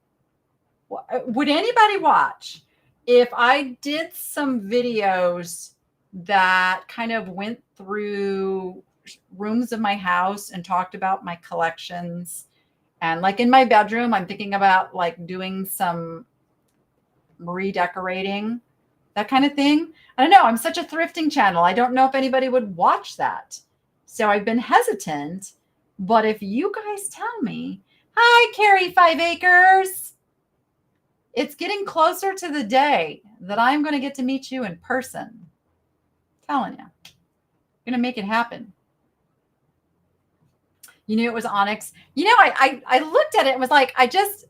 [SPEAKER 1] would anybody watch if I did some videos that kind of went through rooms of my house and talked about my collections? And like in my bedroom, I'm thinking about like doing some redecorating, that kind of thing. I don't know. I'm such a thrifting channel. I don't know if anybody would watch that. So I've been hesitant. But if you guys tell me, hi, Carrie 5 Acres. It's getting closer to the day that I'm going to get to meet you in person. I'm telling you. I'm going to make it happen. You knew it was onyx. You know, I looked at it and was like,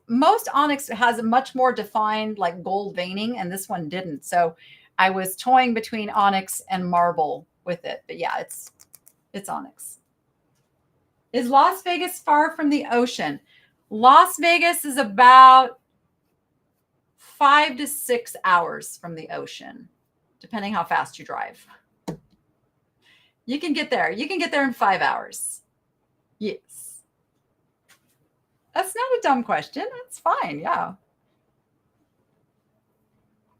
[SPEAKER 1] most onyx has a much more defined like gold veining, and this one didn't. So I was toying between onyx and marble with it. But yeah, it's onyx. Is Las Vegas far from the ocean? Las Vegas is about 5 to 6 hours from the ocean, depending how fast you drive. You can get there. You can get there in 5 hours. Yes. That's not a dumb question. That's fine. Yeah.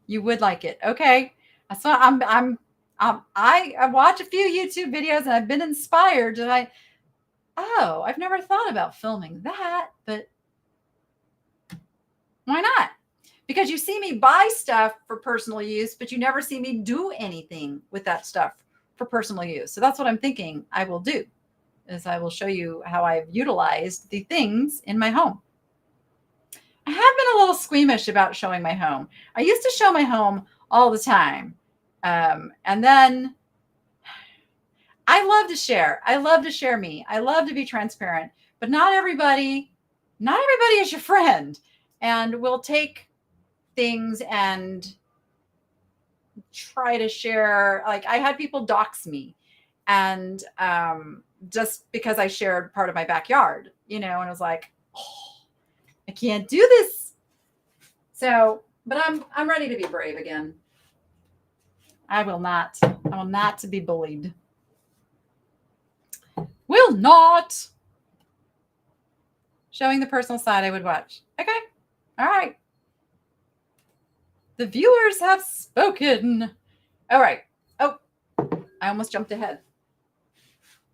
[SPEAKER 1] You would like it. Okay. So I watch a few YouTube videos and I've been inspired. And I've never thought about filming that, but why not? Because you see me buy stuff for personal use, but you never see me do anything with that stuff for personal use. So that's what I'm thinking I will do, is I will show you how I've utilized the things in my home. I have been a little squeamish about showing my home. I used to show my home all the time. And then I love to share. I love to share me. I love to be transparent, but not everybody is your friend and will take things and try to share. Like I had people dox me and just because I shared part of my backyard, and I was like, oh, I can't do this. So, but I'm ready to be brave again. I will not be bullied. Will not. Showing the personal side I would watch. Okay. All right. The viewers have spoken. All right. Oh, I almost jumped ahead.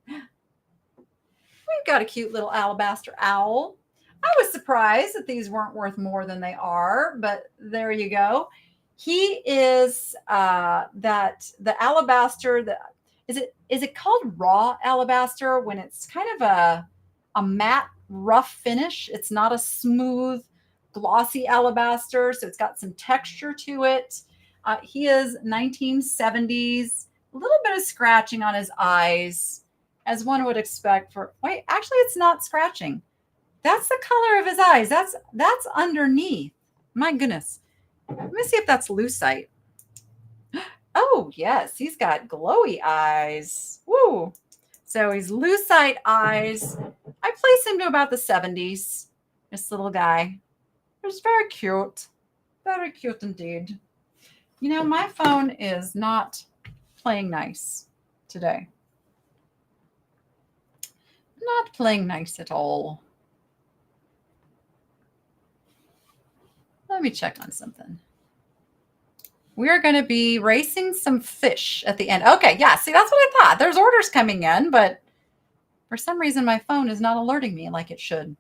[SPEAKER 1] We've got a cute little alabaster owl. I was surprised that these weren't worth more than they are, but there you go. He is the alabaster. Is it called raw alabaster when it's kind of a matte, rough finish? It's not a smooth, glossy alabaster, so it's got some texture to it. He is 1970s, a little bit of scratching on his eyes, as one would expect for. Wait, actually, it's not scratching. That's the color of his eyes. That's underneath. My goodness. Let me see if that's lucite. Oh, yes, he's got glowy eyes. Woo. So he's lucite eyes. I place him to about the 70s. This little guy. He's very cute. Very cute indeed. My phone is not playing nice today. Not playing nice at all. Let me check on something. We're going to be racing some fish at the end. Okay, yeah, see, that's what I thought. There's orders coming in, but for some reason my phone is not alerting me like it should.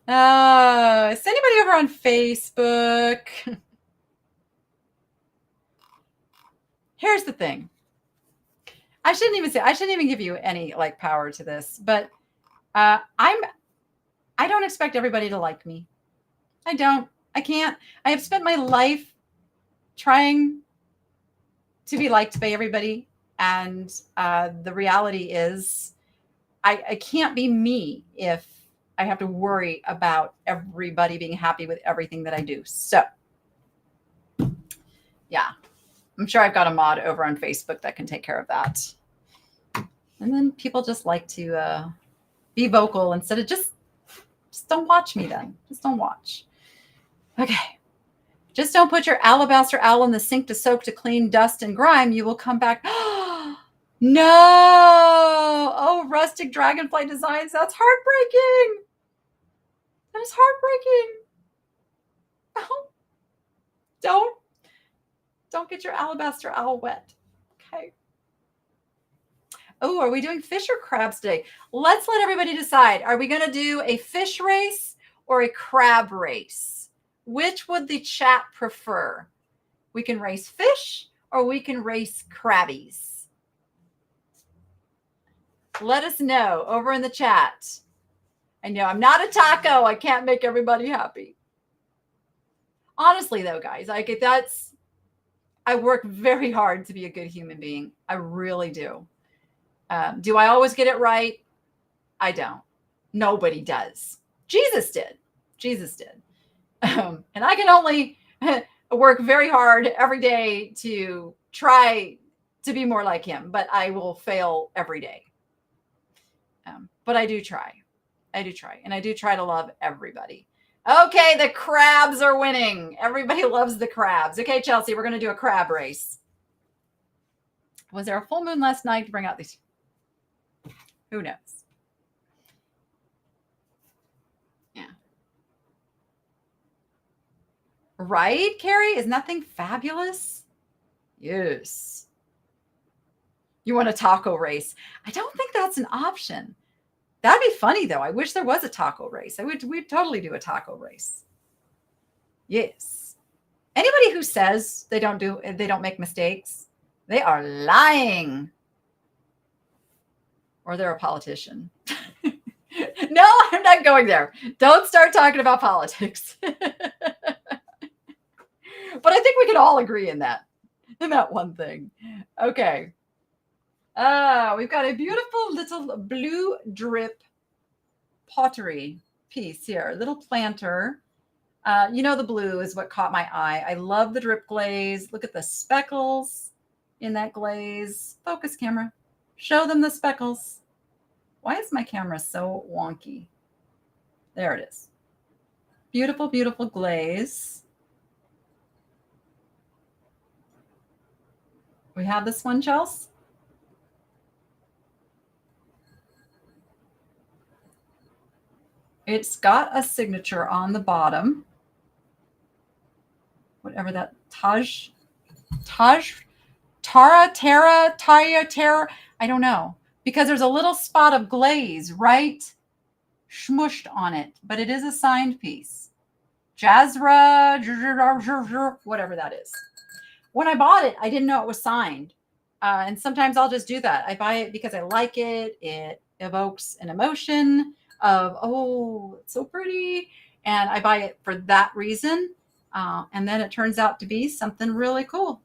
[SPEAKER 1] Is anybody over on Facebook? Here's the thing. I shouldn't even give you any like power to this, but I don't expect everybody to like me. I can't. I have spent my life trying to be liked by everybody. And the reality is I can't be me if I have to worry about everybody being happy with everything that I do. So yeah, I'm sure I've got a mod over on Facebook that can take care of that. And then people just like to be vocal instead of just don't watch me then. Just don't watch. Okay. Just don't put your alabaster owl in the sink to soak to clean dust and grime. You will come back. No. Oh, rustic dragonfly designs. That's heartbreaking. That is heartbreaking. Oh, don't get your alabaster owl wet. Okay. Oh, are we doing fish or crabs today? Let's let everybody decide. Are we going to do a fish race or a crab race? Which would the chat prefer? We can race fish or we can race crabbies. Let us know over in the chat. I know I'm not a taco. I can't make everybody happy. Honestly, though, guys, like I work very hard to be a good human being. I really do. Do I always get it right? I don't. Nobody does. Jesus did. And I can only work very hard every day to try to be more like him, but I will fail every day. But I do try. And I do try to love everybody. Okay, the crabs are winning. Everybody loves the crabs. Okay, Chelsea, we're going to do a crab race. Was there a full moon last night to bring out these? Who knows? Yeah. Right, Carrie? Is nothing fabulous? Yes. You want a taco race? I don't think that's an option. That'd be funny, though. I wish there was a taco race. We'd totally do a taco race. Yes. Anybody who says they don't make mistakes, they are lying. Or they're a politician. No, I'm not going there. Don't start talking about politics. But I think we can all agree in that one thing. Okay. We've got a beautiful little blue drip pottery piece here. Little planter. The blue is what caught my eye. I love the drip glaze. Look at the speckles in that glaze. Focus, camera. Show them the speckles. Why is my camera so wonky? There it is. Beautiful, beautiful glaze. We have this one, Chelsea. It's got a signature on the bottom. Whatever that Tara, I don't know. Because there's a little spot of glaze right smushed on it, but it is a signed piece. Jazra, whatever that is. When I bought it, I didn't know it was signed. And sometimes I'll just do that. I buy it because I like it. It evokes an emotion of, oh, it's so pretty. And I buy it for that reason. And then it turns out to be something really cool.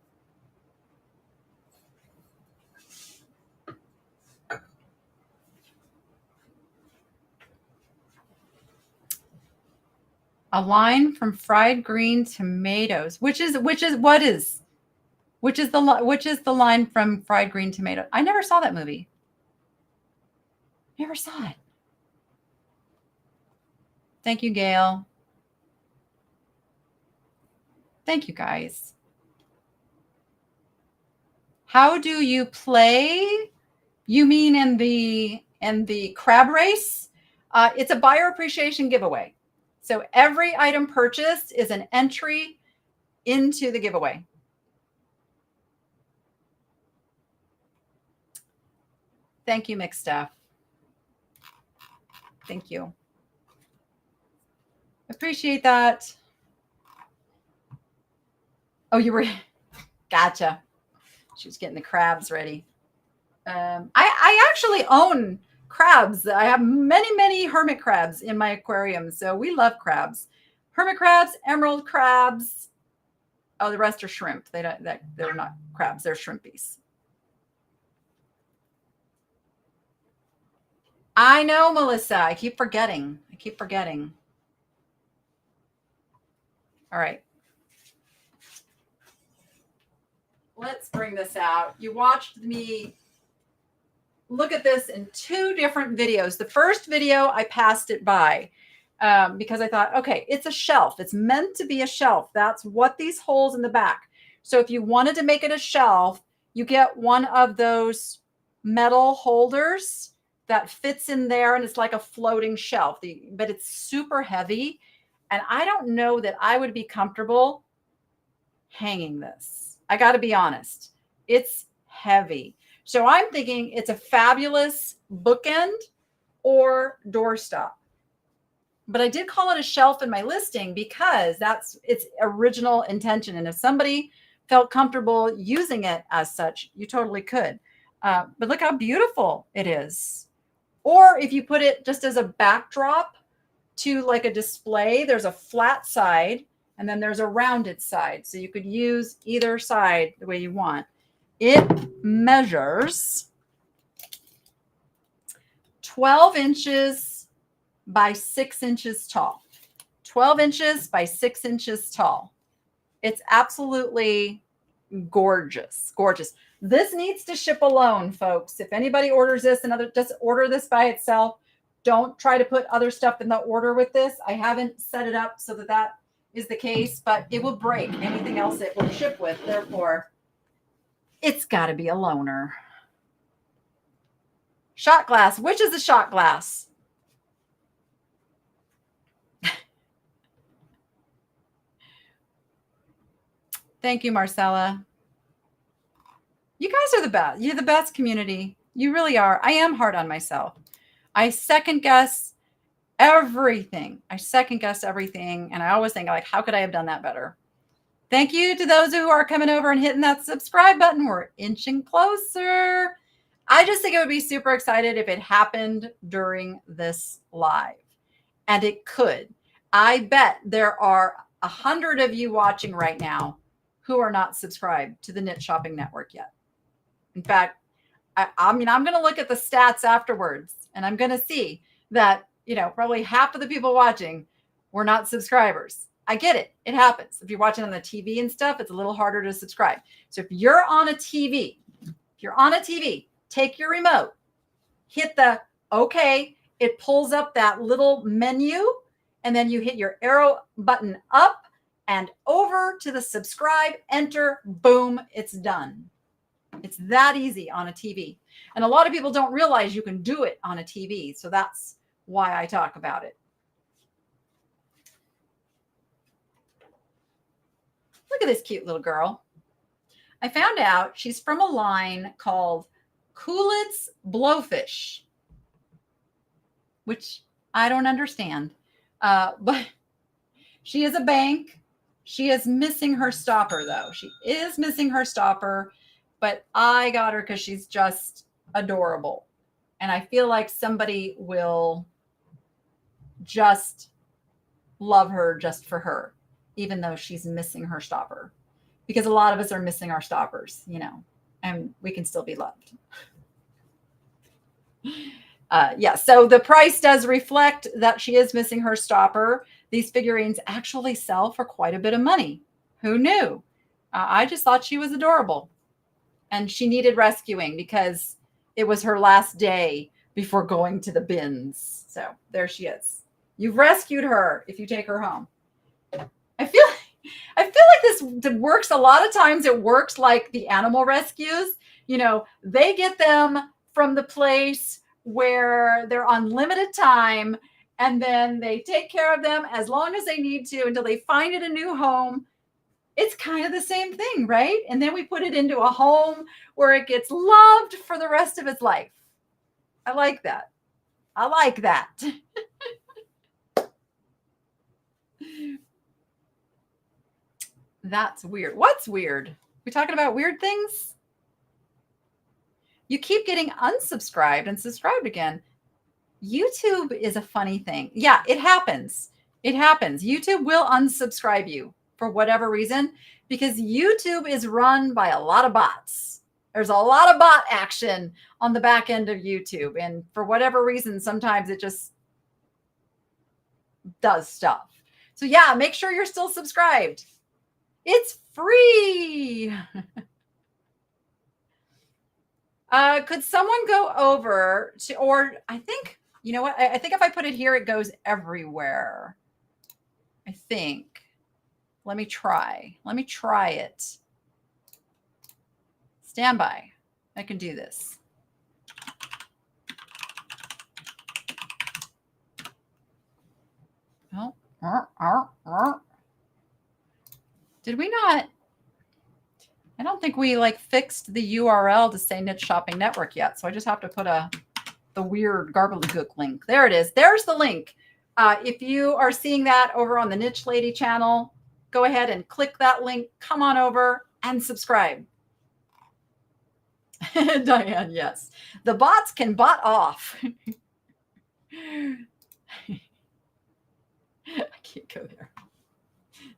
[SPEAKER 1] A line from Fried Green Tomatoes, which is the line from Fried Green Tomato? I never saw that movie. Never saw it. Thank you, Gail. Thank you, guys. How do you play? You mean in the crab race? It's a buyer appreciation giveaway. So every item purchased is an entry into the giveaway. Thank you, Mixed Stuff. Thank you. Appreciate that. Oh, you were, gotcha. She was getting the crabs ready. I actually own crabs. I have many hermit crabs in my aquarium. So we love crabs. Hermit crabs, emerald crabs. Oh, the rest are shrimp. They're not crabs. They're shrimpies. I know, Melissa. I keep forgetting. All right. Let's bring this out. You watched me look at this in two different videos. The first video, I passed it by. because I thought, okay, it's a shelf. It's meant to be a shelf. That's what these holes in the back. So if you wanted to make it a shelf, you get one of those metal holders that fits in there, and it's like a floating shelf, but it's super heavy. And I don't know that I would be comfortable hanging this. I got to be honest. It's heavy. So I'm thinking it's a fabulous bookend or doorstop. But I did call it a shelf in my listing because that's its original intention. And if somebody felt comfortable using it as such, you totally could. But look how beautiful it is. Or if you put it just as a backdrop to like a display, there's a flat side and then there's a rounded side. So you could use either side the way you want. It measures 12 inches by 6 inches tall. 12 inches by 6 inches tall. It's absolutely gorgeous. Gorgeous. This needs to ship alone, folks. If anybody orders this and just order this by itself, don't try to put other stuff in the order with this. I haven't set it up so that is the case, but it will break anything else it will ship with. Therefore, it's got to be a loaner. Shot glass. Which is the shot glass? Thank you, Marcella. You guys are the best. You're the best community. You really are. I am hard on myself. I second guess everything. And I always think, like, how could I have done that better? Thank you to those who are coming over and hitting that subscribe button. We're inching closer. I just think it would be super excited if it happened during this live. And it could. I bet there are 100 of you watching right now who are not subscribed to the Knit Shopping Network yet. In fact, I mean, I'm going to look at the stats afterwards, and I'm going to see that, probably half of the people watching were not subscribers. I get it. It happens. If you're watching on the TV and stuff, it's a little harder to subscribe. So if you're on a TV, take your remote, hit the OK. It pulls up that little menu, and then you hit your arrow button up and over to the subscribe, enter, boom, it's done. It's that easy on a TV. And a lot of people don't realize you can do it on a TV. So that's why I talk about it. Look at this cute little girl. I found out she's from a line called Coolit's Blowfish, which I don't understand. But she is a bank. She is missing her stopper, though. She is missing her stopper. But I got her because she's just adorable. And I feel like somebody will just love her just for her, even though she's missing her stopper. Because a lot of us are missing our stoppers, and we can still be loved. Yeah, so the price does reflect that she is missing her stopper. These figurines actually sell for quite a bit of money. Who knew? I just thought she was adorable. And she needed rescuing because it was her last day before going to the bins. So there she is. You've rescued her if you take her home. I feel like this works a lot of times. It works like the animal rescues. They get them from the place where they're on limited time, and then they take care of them as long as they need to until they find it a new home. It's kind of the same thing, right? And then we put it into a home where it gets loved for the rest of its life. I like that. That's weird. What's weird? We talking about weird things? You keep getting unsubscribed and subscribed again. YouTube is a funny thing. Yeah, it happens. YouTube will unsubscribe you for whatever reason, because YouTube is run by a lot of bots. There's a lot of bot action on the back end of YouTube. And for whatever reason, sometimes it just does stuff. So yeah, make sure you're still subscribed. It's free. Could someone go over to, or I think You know what? I think if I put it here, it goes everywhere. I think. Let me try. Let me try it. Stand by. I can do this. Oh, did we not? I don't think we like fixed the URL to say Niche Shopping Network yet. So I just have to put the weird gobbledygook link. There it is. There's the link. If you are seeing that over on the Niche Lady channel, go ahead and click that link. Come on over and subscribe. Diane, yes. The bots can bot off. I can't go there.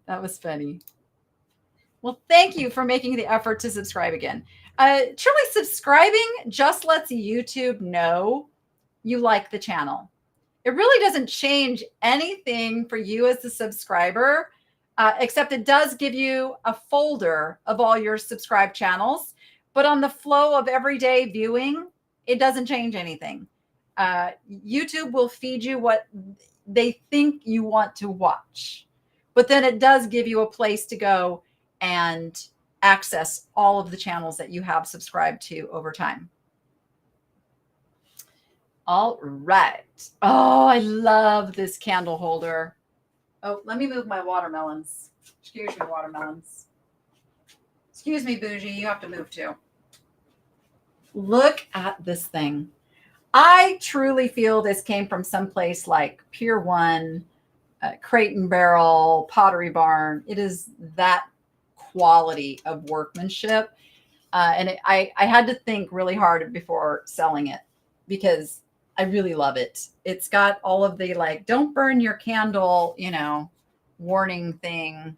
[SPEAKER 1] That was funny. Well, thank you for making the effort to subscribe again. Truly, subscribing just lets YouTube know you like the channel. It really doesn't change anything for you as the subscriber, except it does give you a folder of all your subscribed channels. But on the flow of everyday viewing, it doesn't change anything. YouTube will feed you what they think you want to watch. But then it does give you a place to go and access all of the channels that you have subscribed to over time. All right. Oh, I love this candle holder. Oh, let me move my watermelons. Excuse me, watermelons. Excuse me, Bougie. You have to move too. Look at this thing. I truly feel this came from someplace like Pier 1, Crate and Barrel, Pottery Barn. It is that quality of workmanship. And I had to think really hard before selling it because I really love it. It's got all of the like, don't burn your candle, warning thing.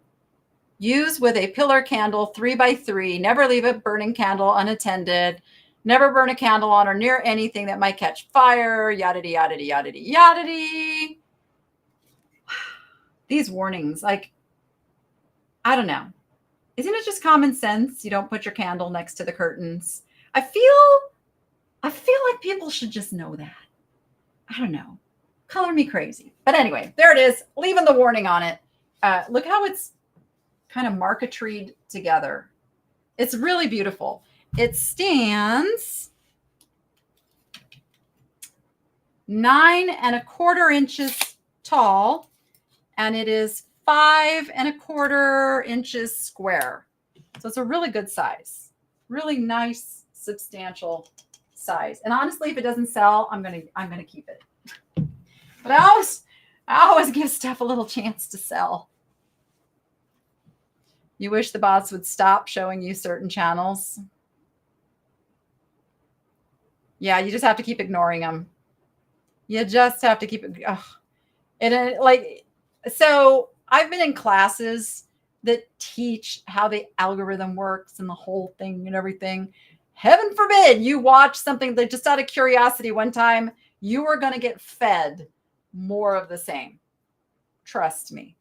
[SPEAKER 1] Use with a pillar candle 3x3. Never leave a burning candle unattended. Never burn a candle on or near anything that might catch fire. Yada, yada, yada, yada. These warnings, like, I don't know. Isn't it just common sense? You don't put your candle next to the curtains. I feel like people should just know that. I don't know. Color me crazy. But anyway, there it is. Leaving the warning on it. Look how it's kind of marquetried together. It's really beautiful. It stands 9 1/4 inches tall, and it is 5 1/4 inches square. So it's a really good size, really nice, substantial size. And honestly, if it doesn't sell, I'm gonna keep it. But I always give stuff a little chance to sell. You wish the bots would stop showing you certain channels. Yeah, you just have to keep ignoring them. You just have to keep it. So I've been in classes that teach how the algorithm works and the whole thing and everything. Heaven forbid you watch something that just out of curiosity one time, you are going to get fed more of the same. Trust me.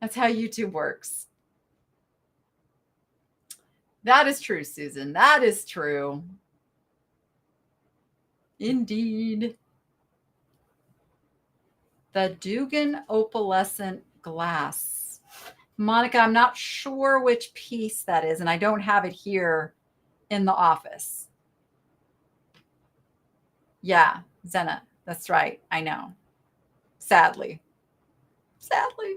[SPEAKER 1] That's how YouTube works. That is true, Susan. That is true. Indeed. The Dugan opalescent glass. Monica, I'm not sure which piece that is, and I don't have it here in the office. Yeah, Zena, that's right. I know. Sadly. Sadly.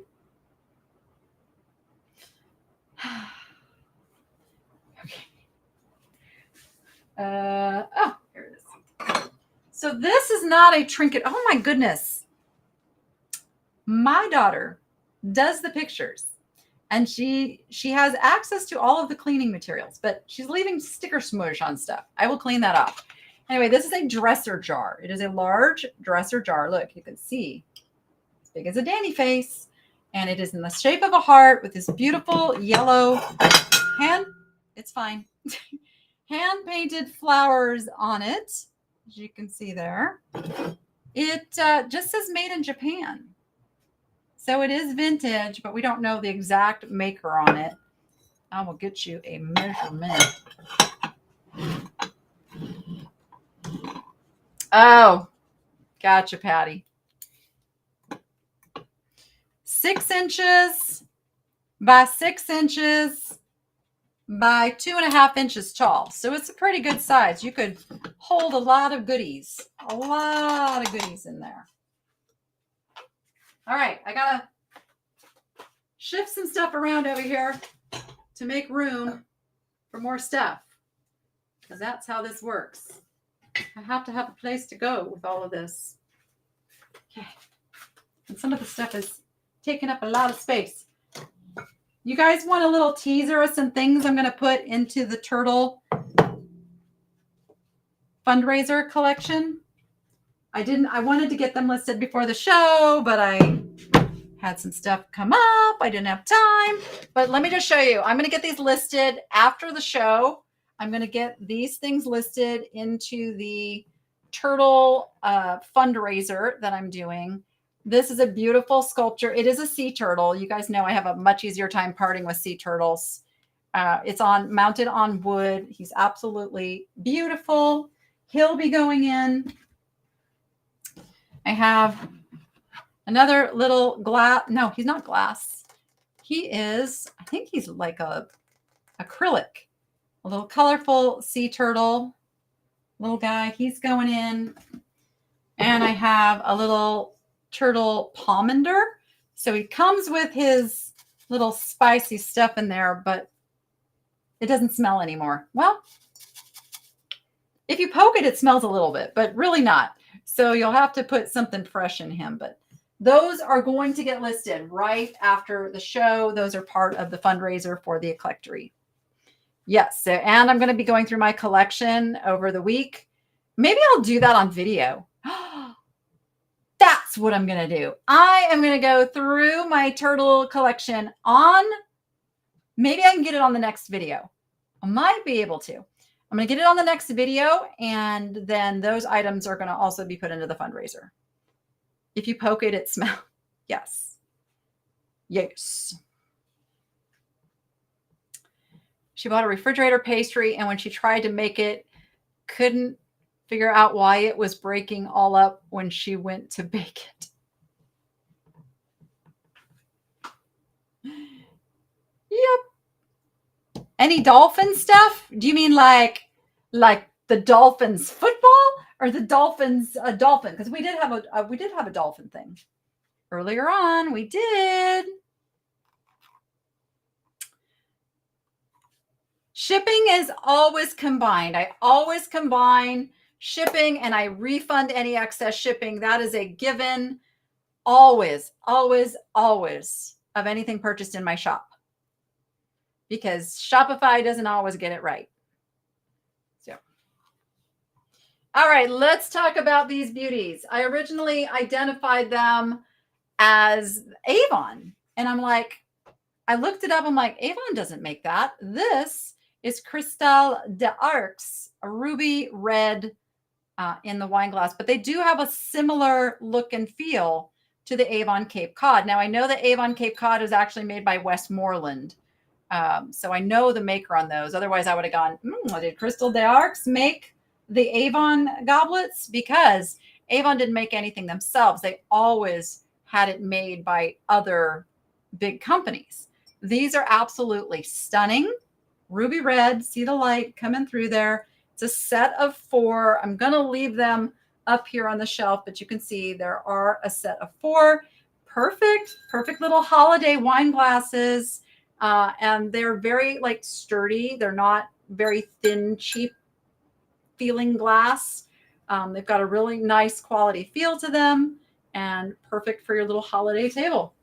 [SPEAKER 1] Okay. Oh, here it is. So this is not a trinket. Oh my goodness. My daughter does the pictures, and she has access to all of the cleaning materials, but she's leaving sticker smudge on stuff. I will clean that off. Anyway, this is a dresser jar. It is a large dresser jar. Look, you can see as big as a Danny face, and it is in the shape of a heart with this beautiful yellow it's fine. Hand painted flowers on it, as you can see there. It just says made in Japan. So it is vintage, but we don't know the exact maker on it. I will get you a measurement. Oh, gotcha, Patty. 6 inches by 6 inches by 2.5 inches tall. So it's a pretty good size. You could hold a lot of goodies, in there. All right, I gotta shift some stuff around over here to make room for more stuff, because that's how this works. I have to have a place to go with all of this. Okay. And some of the stuff is taking up a lot of space. You guys want a little teaser of some things I'm going to put into the turtle fundraiser collection? I wanted to get them listed before the show, but I had some stuff come up. I didn't have time, but let me just show you. I'm going to get these listed after the show. I'm going to get these things listed into the turtle fundraiser that I'm doing. This is a beautiful sculpture. It is a sea turtle. You guys know I have a much easier time parting with sea turtles. It's mounted on wood. He's absolutely beautiful. He'll be going in. I have another little glass. No, he's not glass. He is, I think he's like a acrylic. A little colorful sea turtle. Little guy. He's going in. And I have a little turtle pomander. So he comes with his little spicy stuff in there, but it doesn't smell anymore. Well, if you poke it, it smells a little bit, but really not. So you'll have to put something fresh in him. But those are going to get listed right after the show. Those are part of the fundraiser for the Eclectory. Yes. So, and I'm going to be going through my collection over the week. Maybe I'll do that on video. That's what I'm going to do. I am going to go through my turtle collection maybe I can get it on the next video. I might be able to. I'm going to get it on the next video, and then those items are going to also be put into the fundraiser. If you poke it, it smells. Yes. Yes. She bought a refrigerator pastry, and when she tried to make it, couldn't figure out why it was breaking all up when she went to bake it. Yep. Any dolphin stuff? Do you mean like the Dolphins football, or the Dolphins dolphin? Because we did have a dolphin thing earlier on. We did. Shipping is always combined. I always combine shipping, and I refund any excess shipping. That is a given. Always, always, always, of anything purchased in my shop, because Shopify doesn't always get it right. So, all right, let's talk about these beauties. I originally identified them as Avon, and I'm like, I looked it up. I'm like, Avon doesn't make that. This is Cristal d'Arcs, a ruby red in the wine glass, but they do have a similar look and feel to the Avon Cape Cod. Now, I know that Avon Cape Cod is actually made by Westmoreland. So I know the maker on those. Otherwise, I would have gone, did Cristal d'Arcs make the Avon goblets? Because Avon didn't make anything themselves. They always had it made by other big companies. These are absolutely stunning. Ruby red, see the light coming through there. It's a set of 4. I'm going to leave them up here on the shelf, but you can see there are a set of 4. Perfect little holiday wine glasses. And they're very sturdy. They're not very thin, cheap feeling glass. They've got a really nice quality feel to them, and perfect for your little holiday table.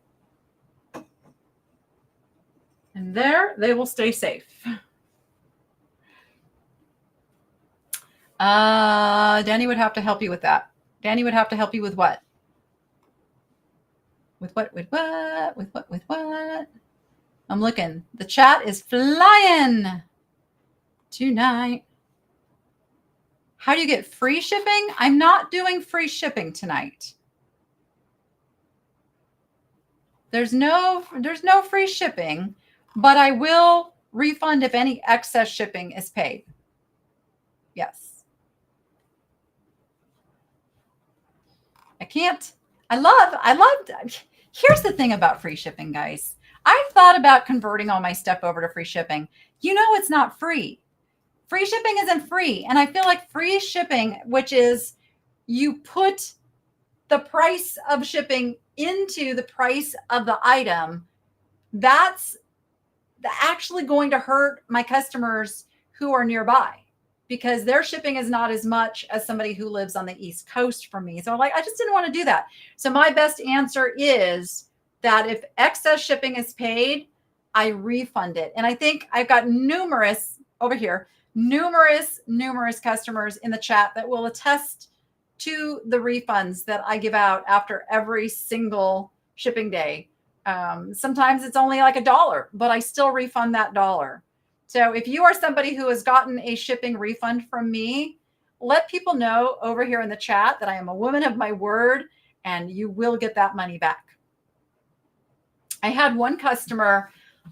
[SPEAKER 1] And there they will stay safe. Danny would have to help you with that. Danny would have to help you with what? With what? I'm looking. The chat is flying tonight. How do you get free shipping? I'm not doing free shipping tonight. There's no free shipping, but I will refund if any excess shipping is paid. Yes. I loved. Here's the thing about free shipping, guys. I thought about converting all my stuff over to free shipping. You know, it's not free. Free shipping isn't free. And I feel like free shipping, which is you put the price of shipping into the price of the item, that's actually going to hurt my customers who are nearby, because their shipping is not as much as somebody who lives on the East Coast from me. So like, I just didn't want to do that. So my best answer is that if excess shipping is paid, I refund it. And I think I've got numerous customers in the chat that will attest to the refunds that I give out after every single shipping day. Sometimes it's only like $1, but I still refund that $1. So if you are somebody who has gotten a shipping refund from me, let people know over here in the chat that I am a woman of my word, and you will get that money back. I had one customer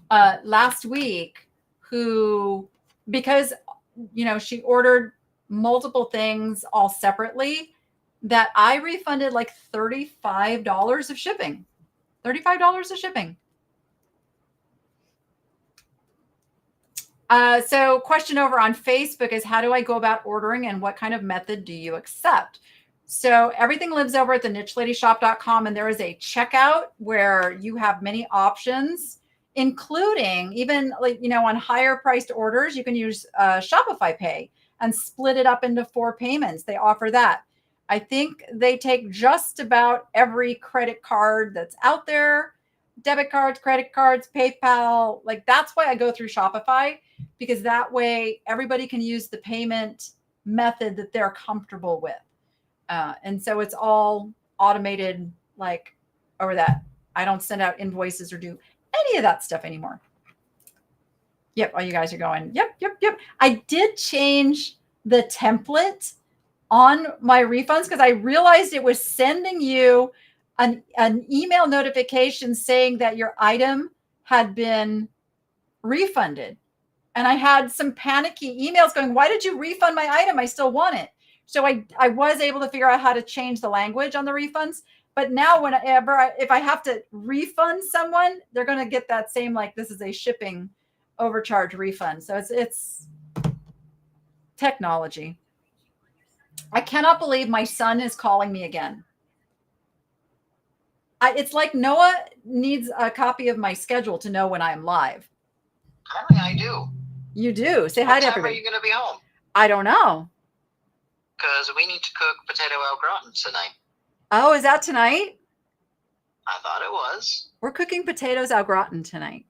[SPEAKER 1] last week who, because, you know, she ordered multiple things all separately, that I refunded like $35 of shipping. $35 of shipping. So question over on Facebook is, how do I go about ordering and what kind of method do you accept? So everything lives over at the nicheladyshop.com, and there is a checkout where you have many options, including even, like, you know, on higher priced orders, you can use Shopify Pay and split it up into 4 payments. They offer that. I think they take just about every credit card that's out there, debit cards, credit cards, PayPal. Like, that's why I go through Shopify, because that way everybody can use the payment method that they're comfortable with. And so it's all automated, like, over that. I don't send out invoices or do any of that stuff anymore. Yep. Oh, you guys are going, yep. I did change the template on my refunds because I realized it was sending you an email notification saying that your item had been refunded. And I had some panicky emails going, why did you refund my item? I still want it. So I was able to figure out how to change the language on the refunds. But now if I have to refund someone, they're going to get that same, like, this is a shipping overcharge refund. So it's technology. I cannot believe my son is calling me again. It's like Noah needs a copy of my schedule to know when I'm live.
[SPEAKER 2] Apparently I do.
[SPEAKER 1] You do. Say hi to everybody.
[SPEAKER 2] What time are you going to be home?
[SPEAKER 1] I don't know.
[SPEAKER 2] Because we need to cook potato au gratin tonight.
[SPEAKER 1] Oh, is that tonight?
[SPEAKER 2] I thought it was.
[SPEAKER 1] We're cooking potatoes au gratin tonight,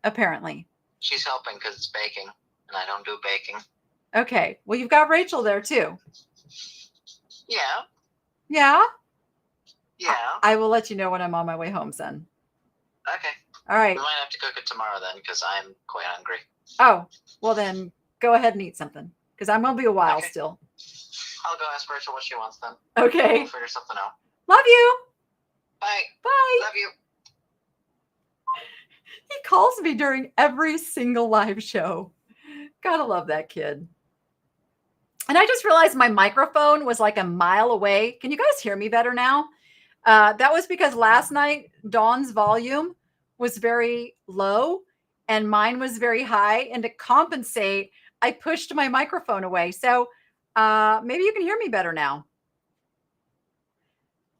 [SPEAKER 1] apparently.
[SPEAKER 2] She's helping because it's baking, and I don't do baking.
[SPEAKER 1] Okay. Well, you've got Rachel there, too.
[SPEAKER 2] Yeah.
[SPEAKER 1] Yeah?
[SPEAKER 2] Yeah.
[SPEAKER 1] I will let you know when I'm on my way home, son.
[SPEAKER 2] Okay.
[SPEAKER 1] All right.
[SPEAKER 2] We might have to cook it tomorrow then, because I'm quite hungry.
[SPEAKER 1] Oh, well then go ahead and eat something, because I'm going to be a while still.
[SPEAKER 2] I'll go ask Rachel what she wants then.
[SPEAKER 1] Okay.
[SPEAKER 2] We'll figure something out.
[SPEAKER 1] Love you.
[SPEAKER 2] Bye.
[SPEAKER 1] Bye.
[SPEAKER 2] Love you.
[SPEAKER 1] He calls me during every single live show. Gotta love that kid. And I just realized my microphone was like a mile away. Can you guys hear me better now? That was because last night Dawn's volume was very low and mine was very high. And to compensate, I pushed my microphone away. So maybe you can hear me better now.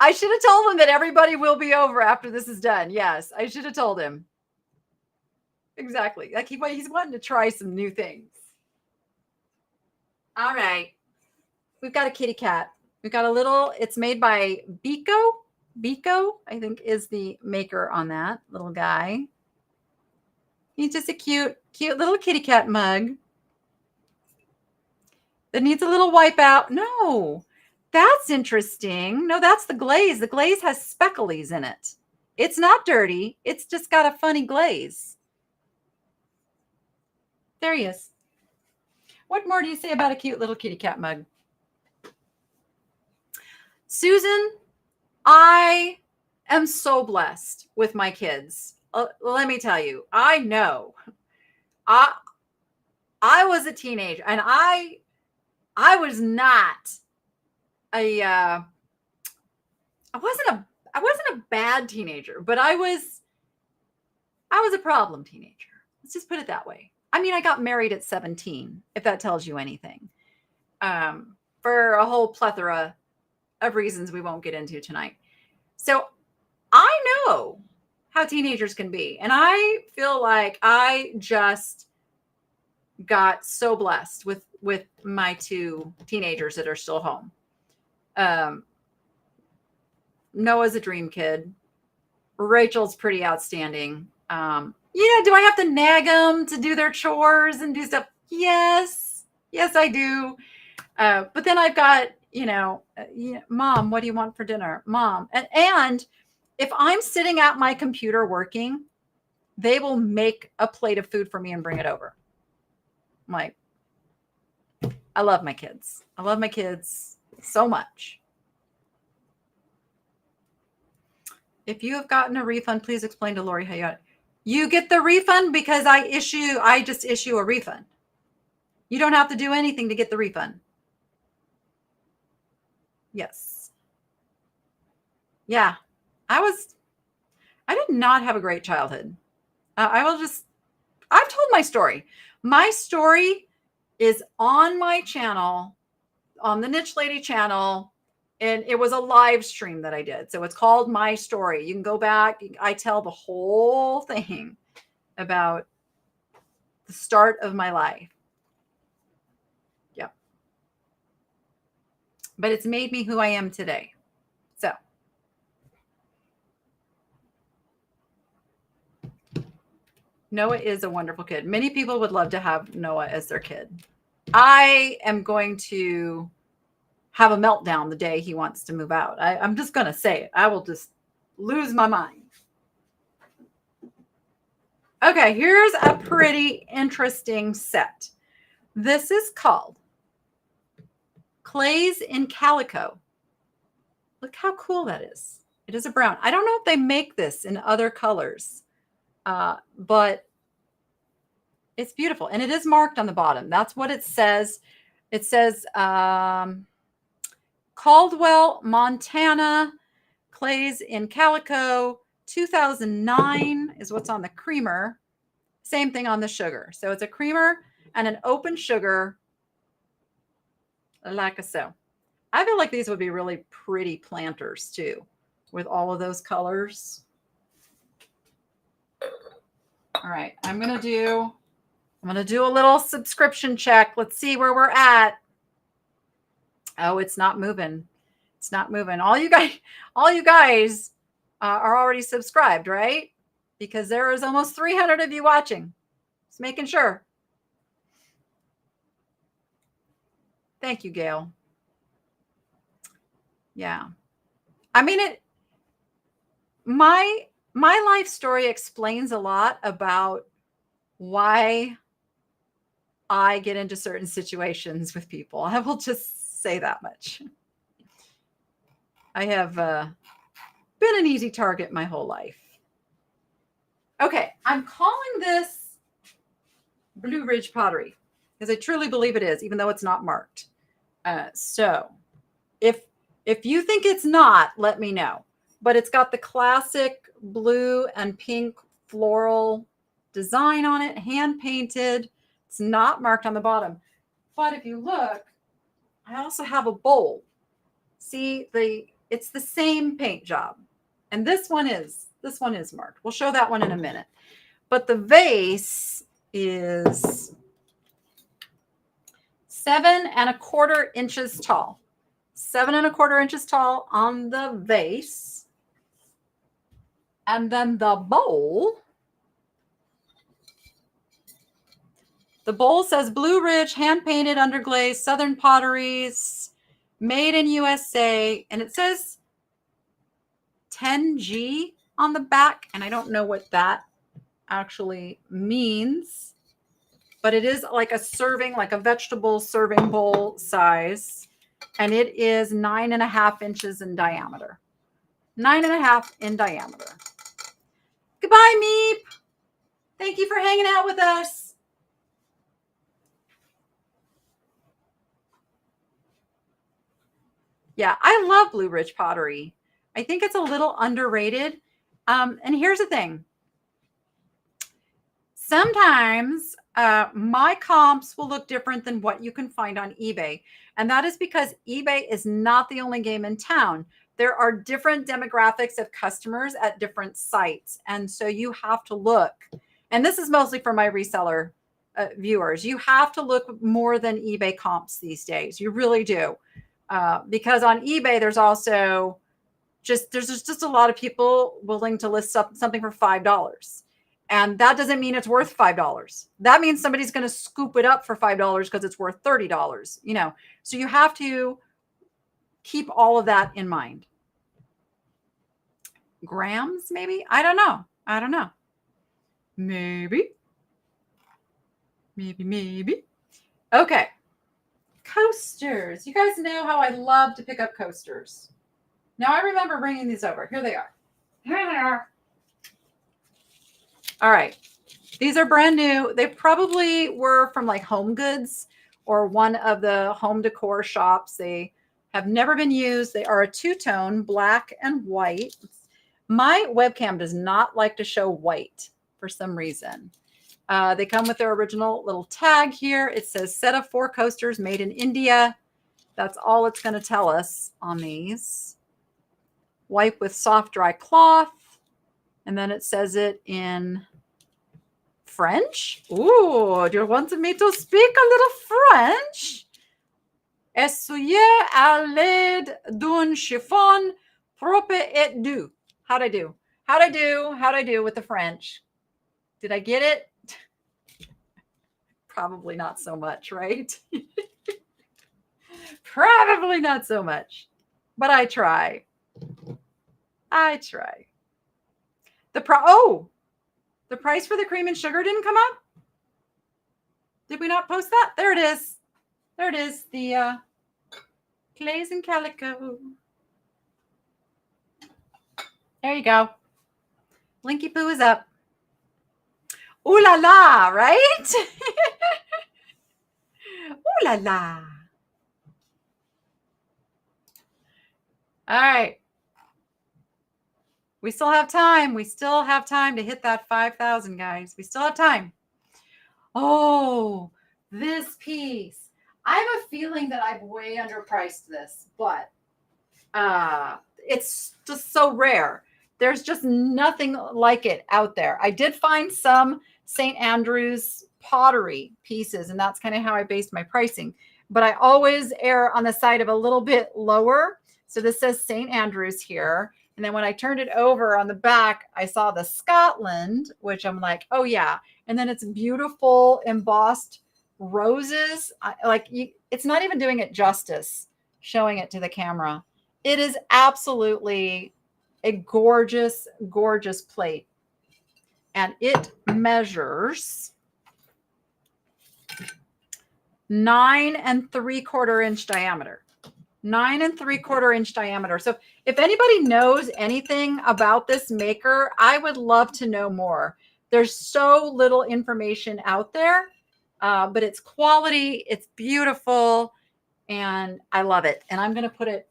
[SPEAKER 1] I should have told him that everybody will be over after this is done. Yes, I should have told him. Exactly. Like he's wanting to try some new things. All right. We've got a kitty cat. We've got a little, it's made by Biko. Biko, I think, is the maker on that little guy. He's just a cute little kitty cat mug that needs a little wipe out. No, that's interesting. No, that's the glaze. The glaze has speckles in it. It's not dirty. It's just got a funny glaze. There he is. What more do you say about a cute little kitty cat mug? Susan, I am so blessed with my kids. Let me tell you, I know. I was a teenager, and I was not I wasn't a bad teenager, but I was a problem teenager. Let's just put it that way. I mean, I got married at 17, if that tells you anything, for a whole plethora of reasons we won't get into tonight. So I know how teenagers can be. And I feel like I just got so blessed with my two teenagers that are still home. Noah's a dream kid. Rachel's pretty outstanding. Do I have to nag them to do their chores and do stuff? Yes, I do. But then I've got, Mom, what do you want for dinner? Mom. And if I'm sitting at my computer working, they will make a plate of food for me and bring it over. I'm like, I love my kids. I love my kids so much. If you have gotten a refund, please explain to Lori how you got it. You get the refund because I just issue a refund. You don't have to do anything to get the refund. Yes. Yeah. I did not have a great childhood. I've told my story. My story is on my channel, on the Niche Lady channel, and it was a live stream that I did. So it's called My Story. You can go back. I tell the whole thing about the start of my life. Yep. But it's made me who I am today. So. Noah is a wonderful kid. Many people would love to have Noah as their kid. I am going to have a meltdown the day he wants to move out. I'm just going to say it. I will just lose my mind. Okay, here's a pretty interesting set. This is called Clays in Calico. Look how cool that is. It is a brown. I don't know if they make this in other colors, but it's beautiful. And it is marked on the bottom. That's what it says. It says Caldwell, Montana, Clays in Calico, 2009 is what's on the creamer. Same thing on the sugar. So it's a creamer and an open sugar, like so. I feel like these would be really pretty planters too, with all of those colors. All right, I'm gonna do a little subscription check. Let's see where we're at. Oh, it's not moving. It's not moving. All you guys are already subscribed, right? Because there is almost 300 of you watching. Just making sure. Thank you, Gail. Yeah. I mean, my life story explains a lot about why I get into certain situations with people. I will just say that much. I have been an easy target my whole life. Okay, I'm calling this Blue Ridge Pottery because I truly believe it is, even though it's not marked. So if you think it's not, let me know. But it's got the classic blue and pink floral design on it, hand painted. It's not marked on the bottom. But if you look, I also have a bowl. See, it's the same paint job. And this one is marked. We'll show that one in a minute. But the vase is 7¼ inches tall. 7¼ inches tall on the vase. And then the bowl says Blue Ridge, hand painted, underglaze, Southern Potteries, made in USA. And it says 10G on the back. And I don't know what that actually means, but it is like a serving, like a vegetable serving bowl size. And it is 9½ inches in diameter. 9½ in diameter. Goodbye, Meep. Thank you for hanging out with us. Yeah, I love Blue Ridge Pottery. I think it's a little underrated. And here's the thing. Sometimes my comps will look different than what you can find on eBay. And that is because eBay is not the only game in town. There are different demographics of customers at different sites. And so you have to look. And this is mostly for my reseller viewers. You have to look more than eBay comps these days. You really do. Because on eBay, there's also just a lot of people willing to list something for $5. And that doesn't mean it's worth $5. That means somebody's going to scoop it up for $5 because it's worth $30, you know. So you have to keep all of that in mind. Grams, maybe? I don't know. Maybe. Okay. Coasters. You guys know how I love to pick up coasters. Now I remember bringing these over. Here they are. All right. These are brand new. They probably were from like Home Goods or one of the home decor shops. They have never been used. They are a two-tone, black and white. My webcam does not like to show white for some reason. They come with their original little tag here. It says set of 4 coasters made in India. That's all it's going to tell us on these. Wipe with soft, dry cloth. And then it says it in French. Ooh, do you want me to speak a little French? Essuyer à l'aide d'un chiffon propre et doux. How'd I do with the French? Did I get it? Probably not so much, right? Probably not so much. But I try. The price for the cream and sugar didn't come up? Did we not post that? There it is. The Clays and Calico. There you go. Blinky Poo is up. Ooh la la, right? Ooh la la. All right. We still have time. To hit that 5,000, guys. We still have time. Oh, this piece. I have a feeling that I've way underpriced this, but it's just so rare. There's just nothing like it out there. I did find some St. Andrew's pottery pieces, and that's kind of how I based my pricing. But I always err on the side of a little bit lower. So this says St. Andrew's here. And then when I turned it over on the back, I saw the Scotland, which I'm like, oh yeah. And then it's beautiful embossed roses. It's not even doing it justice, showing it to the camera. It is absolutely a gorgeous, gorgeous plate. And it measures 9 3/4 inch diameter. 9 3/4 inch diameter. So if anybody knows anything about this maker, I would love to know more. There's so little information out there, but it's quality, it's beautiful, and I love it. And I'm going to put it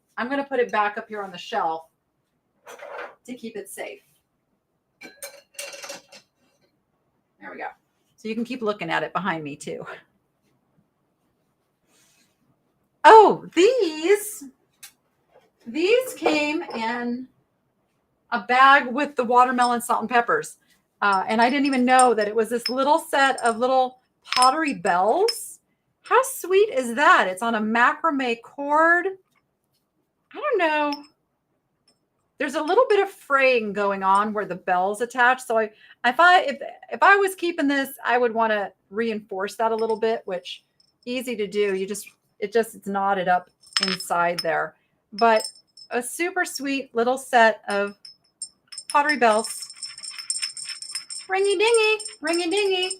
[SPEAKER 1] back up here on the shelf to keep it safe. There we go. So you can keep looking at it behind me too. Oh, these came in a bag with the watermelon salt and peppers. And I didn't even know that it was this little set of little pottery bells. How sweet is that? It's on a macrame cord. I don't know. There's a little bit of fraying going on where the bells attach. So if I was keeping this, I would want to reinforce that a little bit, which easy to do. It's knotted up inside there. But a super sweet little set of pottery bells. Ringy dingy, ringy dingy.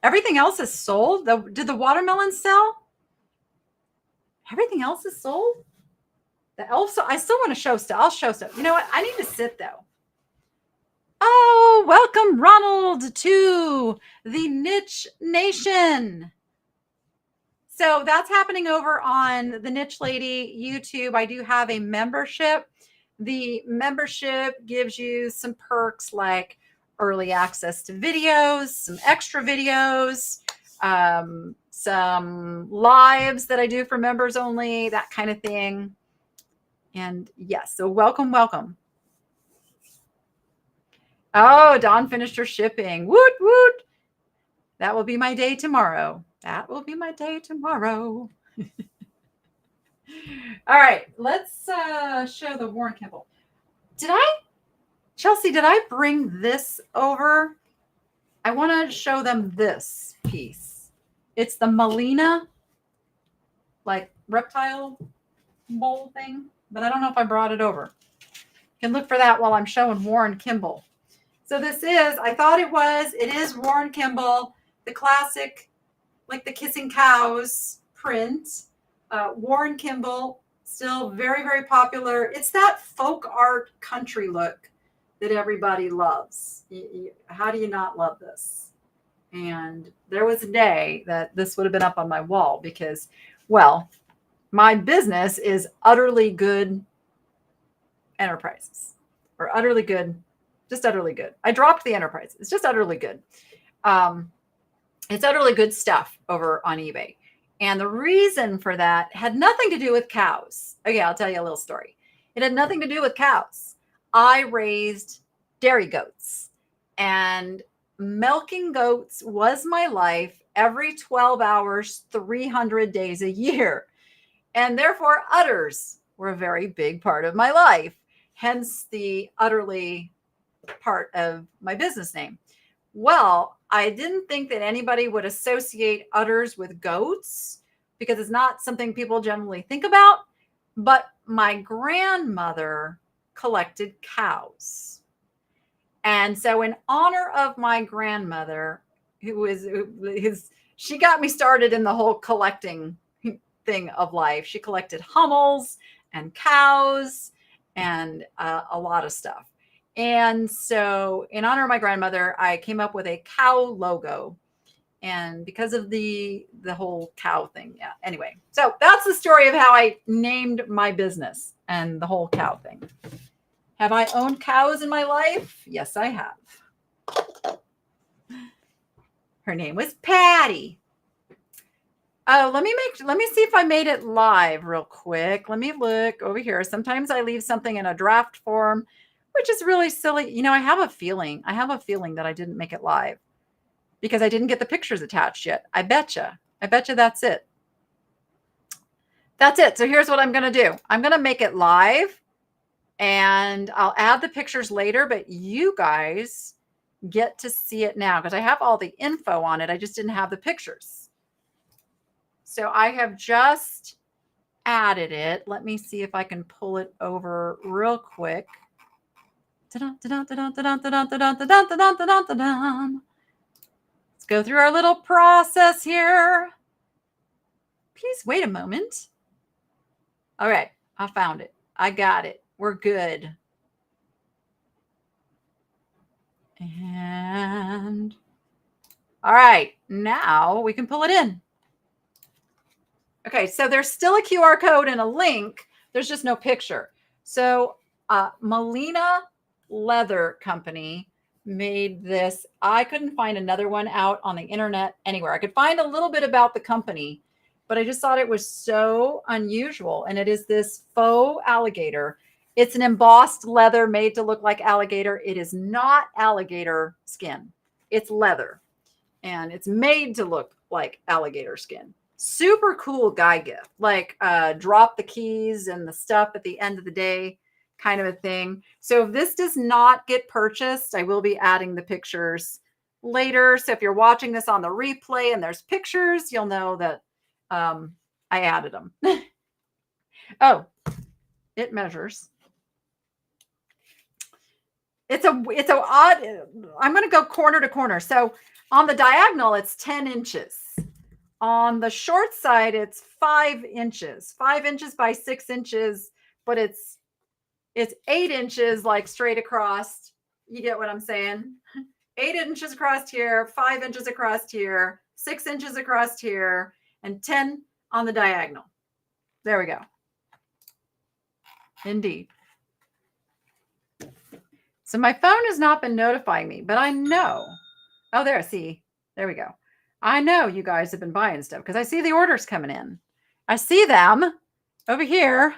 [SPEAKER 1] Everything else is sold. Did the watermelon sell? Everything else is sold. The elf. I still want to show stuff. I'll show stuff. You know what? I need to sit though. Oh, welcome, Ronald, to the Niche Nation. So that's happening over on the Niche Lady YouTube. I do have a membership. The membership gives you some perks like early access to videos, some extra videos, some lives that I do for members only, that kind of thing. And yes, so welcome, welcome. Oh, Dawn finished her shipping. Woot, woot. That will be my day tomorrow. That will be my day tomorrow. All right, let's show the Warren Kimble. Chelsea, did I bring this over? I want to show them this piece. It's the Melina, like reptile bowl thing, but I don't know if I brought it over. You can look for that while I'm showing Warren Kimble. So this is, it is Warren Kimble, the classic, like the kissing cows print. Warren Kimble, still very, very popular. It's that folk art country look that everybody loves. How do you not love this? And there was a day that this would have been up on my wall because, well, my business is Utterly Good Enterprises, or Utterly Good, just Utterly Good. I dropped the enterprise. It's just Utterly Good. It's Utterly Good stuff over on eBay. And the reason for that had nothing to do with cows. Okay, I'll tell you a little story. It had nothing to do with cows. I raised dairy goats, and milking goats was my life every 12 hours, 300 days a year. And therefore, udders were a very big part of my life, hence the Utterly part of my business name. Well, I didn't think that anybody would associate udders with goats because it's not something people generally think about. But my grandmother collected cows. And so in honor of my grandmother, she got me started in the whole collecting thing of life. She collected hummels and cows and a lot of stuff. And so in honor of my grandmother, I came up with a cow logo. And because of the whole cow thing. Yeah. Anyway, so that's the story of how I named my business and the whole cow thing. Have I owned cows in my life? Yes, I have. Her name was Patty. Oh, let me see if I made it live real quick. Let me look over here. Sometimes I leave something in a draft form, which is really silly. You know, I have a feeling that I didn't make it live because I didn't get the pictures attached yet. I betcha that's it. That's it. So here's what I'm going to do. I'm going to make it live and I'll add the pictures later, but you guys get to see it now because I have all the info on it. I just didn't have the pictures. So I have just added it. Let me see if I can pull it over real quick. Let's go through our little process here. Please wait a moment. All right, I found it. I got it. We're good. And all right, now we can pull it in. Okay, so there's still a QR code and a link. There's just no picture. So Melina Leather Company made this. I couldn't find another one out on the internet anywhere. I could find a little bit about the company, but I just thought it was so unusual. And it is this faux alligator. It's an embossed leather made to look like alligator. It is not alligator skin. It's leather. And it's made to look like alligator skin. Super cool guy gift. Like drop the keys and the stuff at the end of the day kind of a thing. So if this does not get purchased, I will be adding the pictures later. So if you're watching this on the replay and there's pictures, you'll know that I added them. Oh, it measures. It's a odd, I'm going to go corner to corner. So on the diagonal, it's 10 inches. On the short side, it's 5 inches, 5 inches by 6 inches, but it's 8 inches like straight across You get what I'm saying? 8 inches across here, 5 inches across here, 6 inches across here, and 10 on the diagonal. There we go. Indeed. So my phone has not been notifying me, but I know. Oh, there, see, there we go. I know you guys have been buying stuff because I see the orders coming in. I see them over here.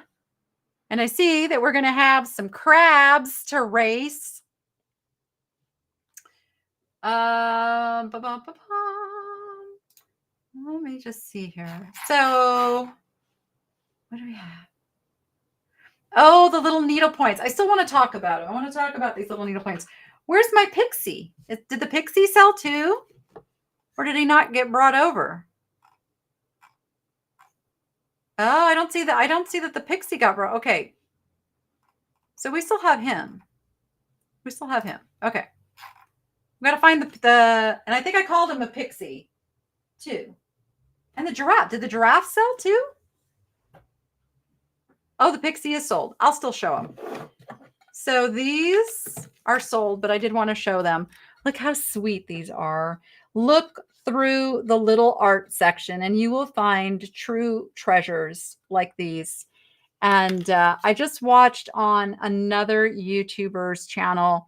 [SPEAKER 1] And I see that we're going to have some crabs to race. Let me just see here. So what do we have? Oh, the little needle points. I still want to talk about it. I want to talk about these little needle points. Where's my pixie? Did the pixie sell too? Or did he not get brought over? Oh, I don't see that. I don't see that the pixie got brought. Okay. So we still have him. We still have him. Okay. We got to find the, and I think I called him a pixie too. And the giraffe. Did the giraffe sell too? Oh, the pixie is sold. I'll still show them. So these are sold, but I did want to show them. Look how sweet these are. Look through the little art section and you will find true treasures like these. And I just watched on another YouTuber's channel.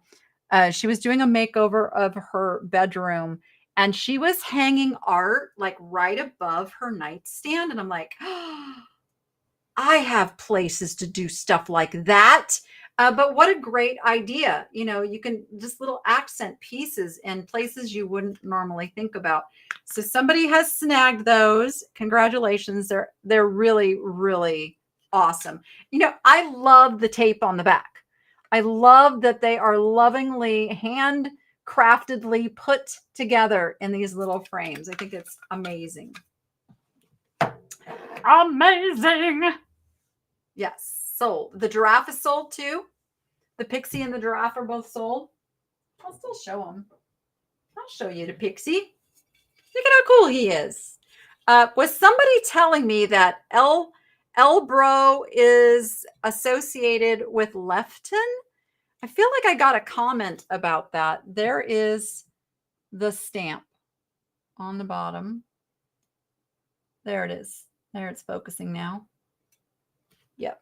[SPEAKER 1] She was doing a makeover of her bedroom and she was hanging art like right above her nightstand. And I'm like, oh, I have places to do stuff like that. But what a great idea. You know, you can just little accent pieces in places you wouldn't normally think about. So somebody has snagged those. Congratulations. They're really, really awesome. You know, I love the tape on the back. I love that they are lovingly handcraftedly put together in these little frames. I think it's amazing. Amazing. Yes, sold. The giraffe is sold too. The pixie and the giraffe are both sold. I'll still show them. I'll show you the pixie. Look at how cool he is. Was somebody telling me that Elbro is associated with Lefton? I feel like I got a comment about that. There is the stamp on the bottom. There it is. There it's focusing now. Yep.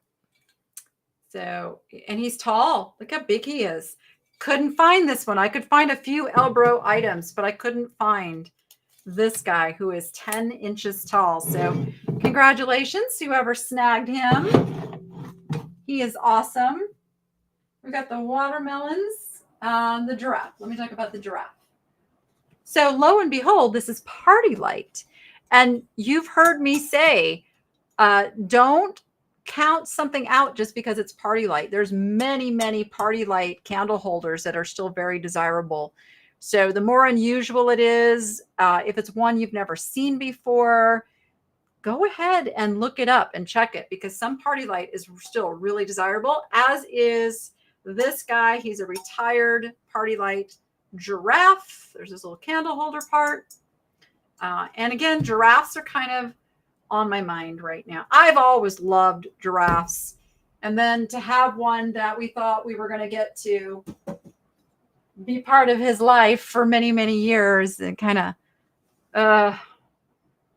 [SPEAKER 1] So, and he's tall. Look how big he is. Couldn't find this one. I could find a few Elbro items, but I couldn't find this guy who is 10 inches tall. So congratulations, whoever snagged him. He is awesome. We got the watermelons, the giraffe. Let me talk about the giraffe. So lo and behold, this is Partylite. And you've heard me say, don't count something out just because it's Partylite. There's many, many Partylite candle holders that are still very desirable. So the more unusual it is, if it's one you've never seen before, go ahead and look it up and check it because some Partylite is still really desirable, as is this guy. He's a retired Partylite giraffe. There's this little candle holder part. And again, giraffes are kind of on my mind right now. I've always loved giraffes. And then to have one that we thought we were going to get to be part of his life for many, many years, and kind of,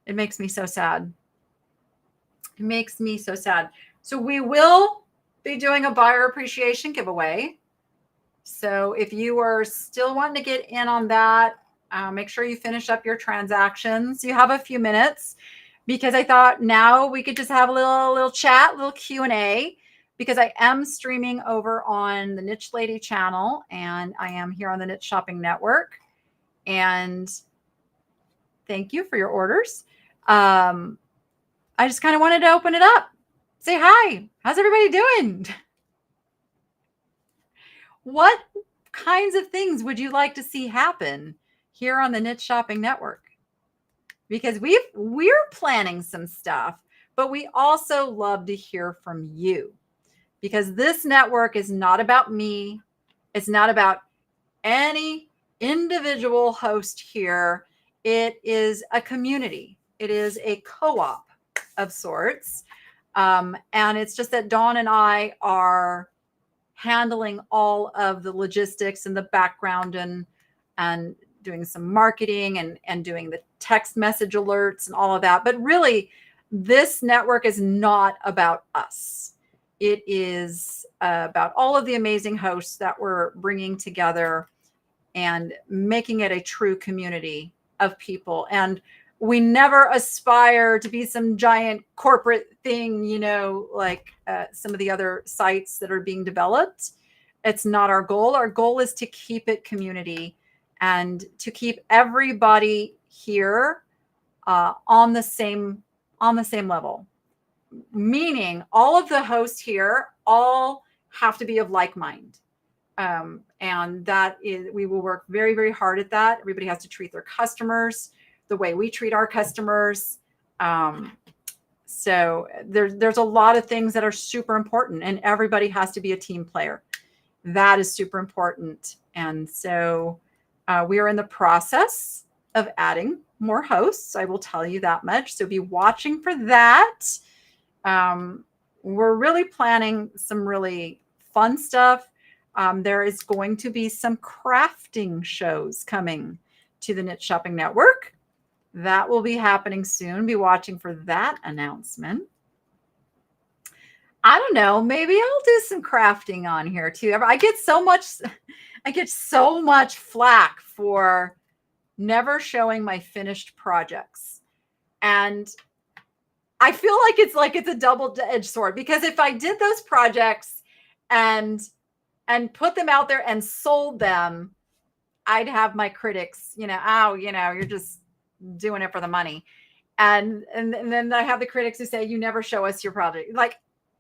[SPEAKER 1] it makes me so sad. It makes me so sad. So we will be doing a buyer appreciation giveaway. So if you are still wanting to get in on that, make sure you finish up your transactions. You have a few minutes because I thought now we could just have a little chat, little Q&A, because I am streaming over on the Niche Lady channel and I am here on the Niche Shopping Network. And thank you for your orders. I just kind of wanted to open it up. Say hi. How's everybody doing? What kinds of things would you like to see happen here on the Niche Shopping Network? Because we're planning some stuff, but we also love to hear from you. Because this network is not about me. It's not about any individual host here. It is a community. It is a co-op of sorts. And it's just that Dawn and I are handling all of the logistics and the background and doing some marketing and doing the text message alerts and all of that. But really, this network is not about us. It is about all of the amazing hosts that we're bringing together and making it a true community of people. And we never aspire to be some giant corporate thing, like some of the other sites that are being developed. It's not our goal. Our goal is to keep it community and to keep everybody here on the same level. Meaning all of the hosts here all have to be of like mind. And that is, we will work very, very hard at that. Everybody has to treat their customers the way we treat our customers. So there's a lot of things that are super important, and everybody has to be a team player. That is super important. And so we are in the process of adding more hosts. I will tell you that much. So be watching for that. We're really planning some really fun stuff. There is going to be some crafting shows coming to the Niche Shopping Network. That will be happening soon. Be watching for that announcement. I don't know. Maybe I'll do some crafting on here too. I get so much flack for never showing my finished projects. And I feel like it's a double-edged sword, because if I did those projects and put them out there and sold them, I'd have my critics, you're just doing it for the money. And then I have the critics who say, you never show us your project. Like,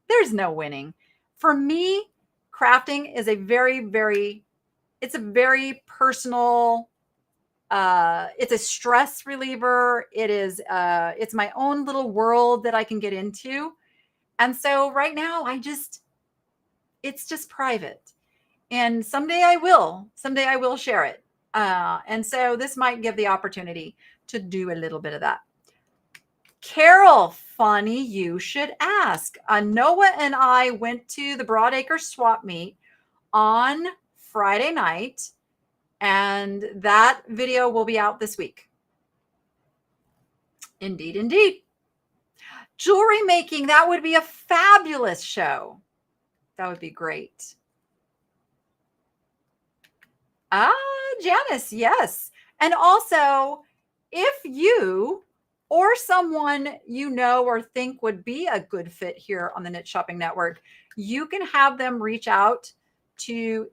[SPEAKER 1] there's no winning. For me, crafting is a very personal, it's a stress reliever. It's my own little world that I can get into. And so right now it's just private. And someday I will share it. And so this might give the opportunity to do a little bit of that. Carol, funny you should ask. Noah and I went to the Broadacre swap meet on Friday night, and that video will be out this week. Indeed. Jewelry making, that would be a fabulous show. That would be great. Janice, yes. And also, if you or someone you know or think would be a good fit here on the Niche Shopping Network, you can have them reach out to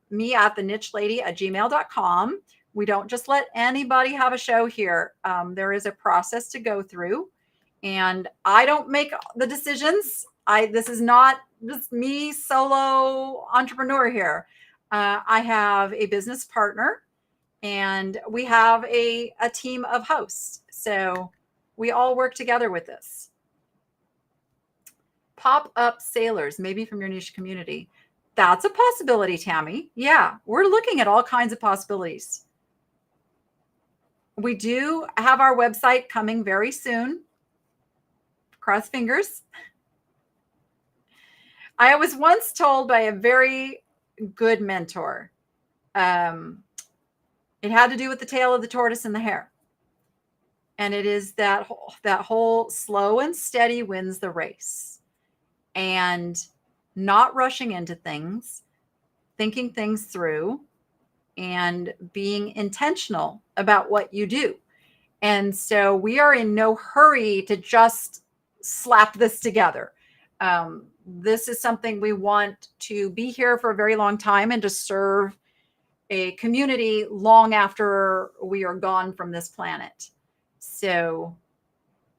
[SPEAKER 1] me at thenichelady@gmail.com. We don't just let anybody have a show here. There is a process to go through, and I don't make the decisions. This is not just me solo entrepreneur here. I have a business partner, and we have a team of hosts. So we all work together with this. Pop-up sailors, maybe from your niche community. That's a possibility, Tammy. Yeah, we're looking at all kinds of possibilities. We do have our website coming very soon. Cross fingers. I was once told by a very good mentor, it had to do with the tail of the tortoise and the hare. And it is that whole slow and steady wins the race. And not rushing into things, thinking things through, and being intentional about what you do. And so we are in no hurry to just slap this together. This is something we want to be here for a very long time and to serve a community long after we are gone from this planet. So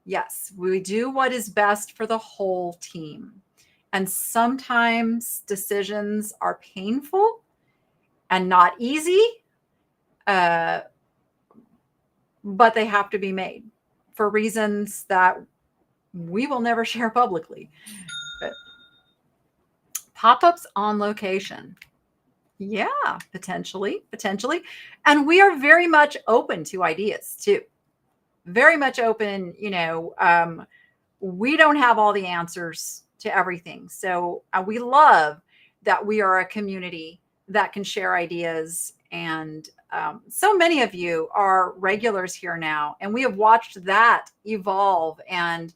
[SPEAKER 1] yes, we do what is best for the whole team. And sometimes decisions are painful and not easy, but they have to be made for reasons that we will never share publicly. But pop-ups on location. Yeah, potentially. And we are very much open to ideas too. Very much open, we don't have all the answers to everything. So we love that we are a community that can share ideas. And so many of you are regulars here now, and we have watched that evolve, and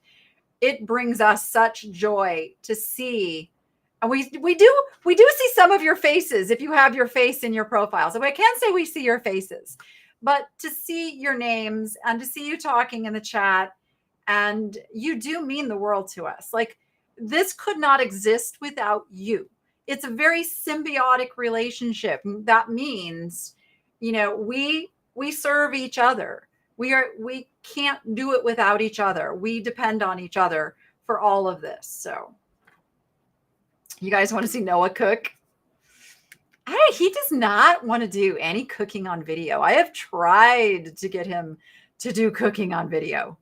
[SPEAKER 1] it brings us such joy to see. And we do see some of your faces if you have your face in your profile. So I can't say we see your faces, but to see your names and to see you talking in the chat, and you do mean the world to us. Like, this could not exist without you. It's a very symbiotic relationship. That means, we serve each other. We can't do it without each other. We depend on each other for all of this. So you guys want to see Noah cook? He does not want to do any cooking on video. I have tried to get him to do cooking on video.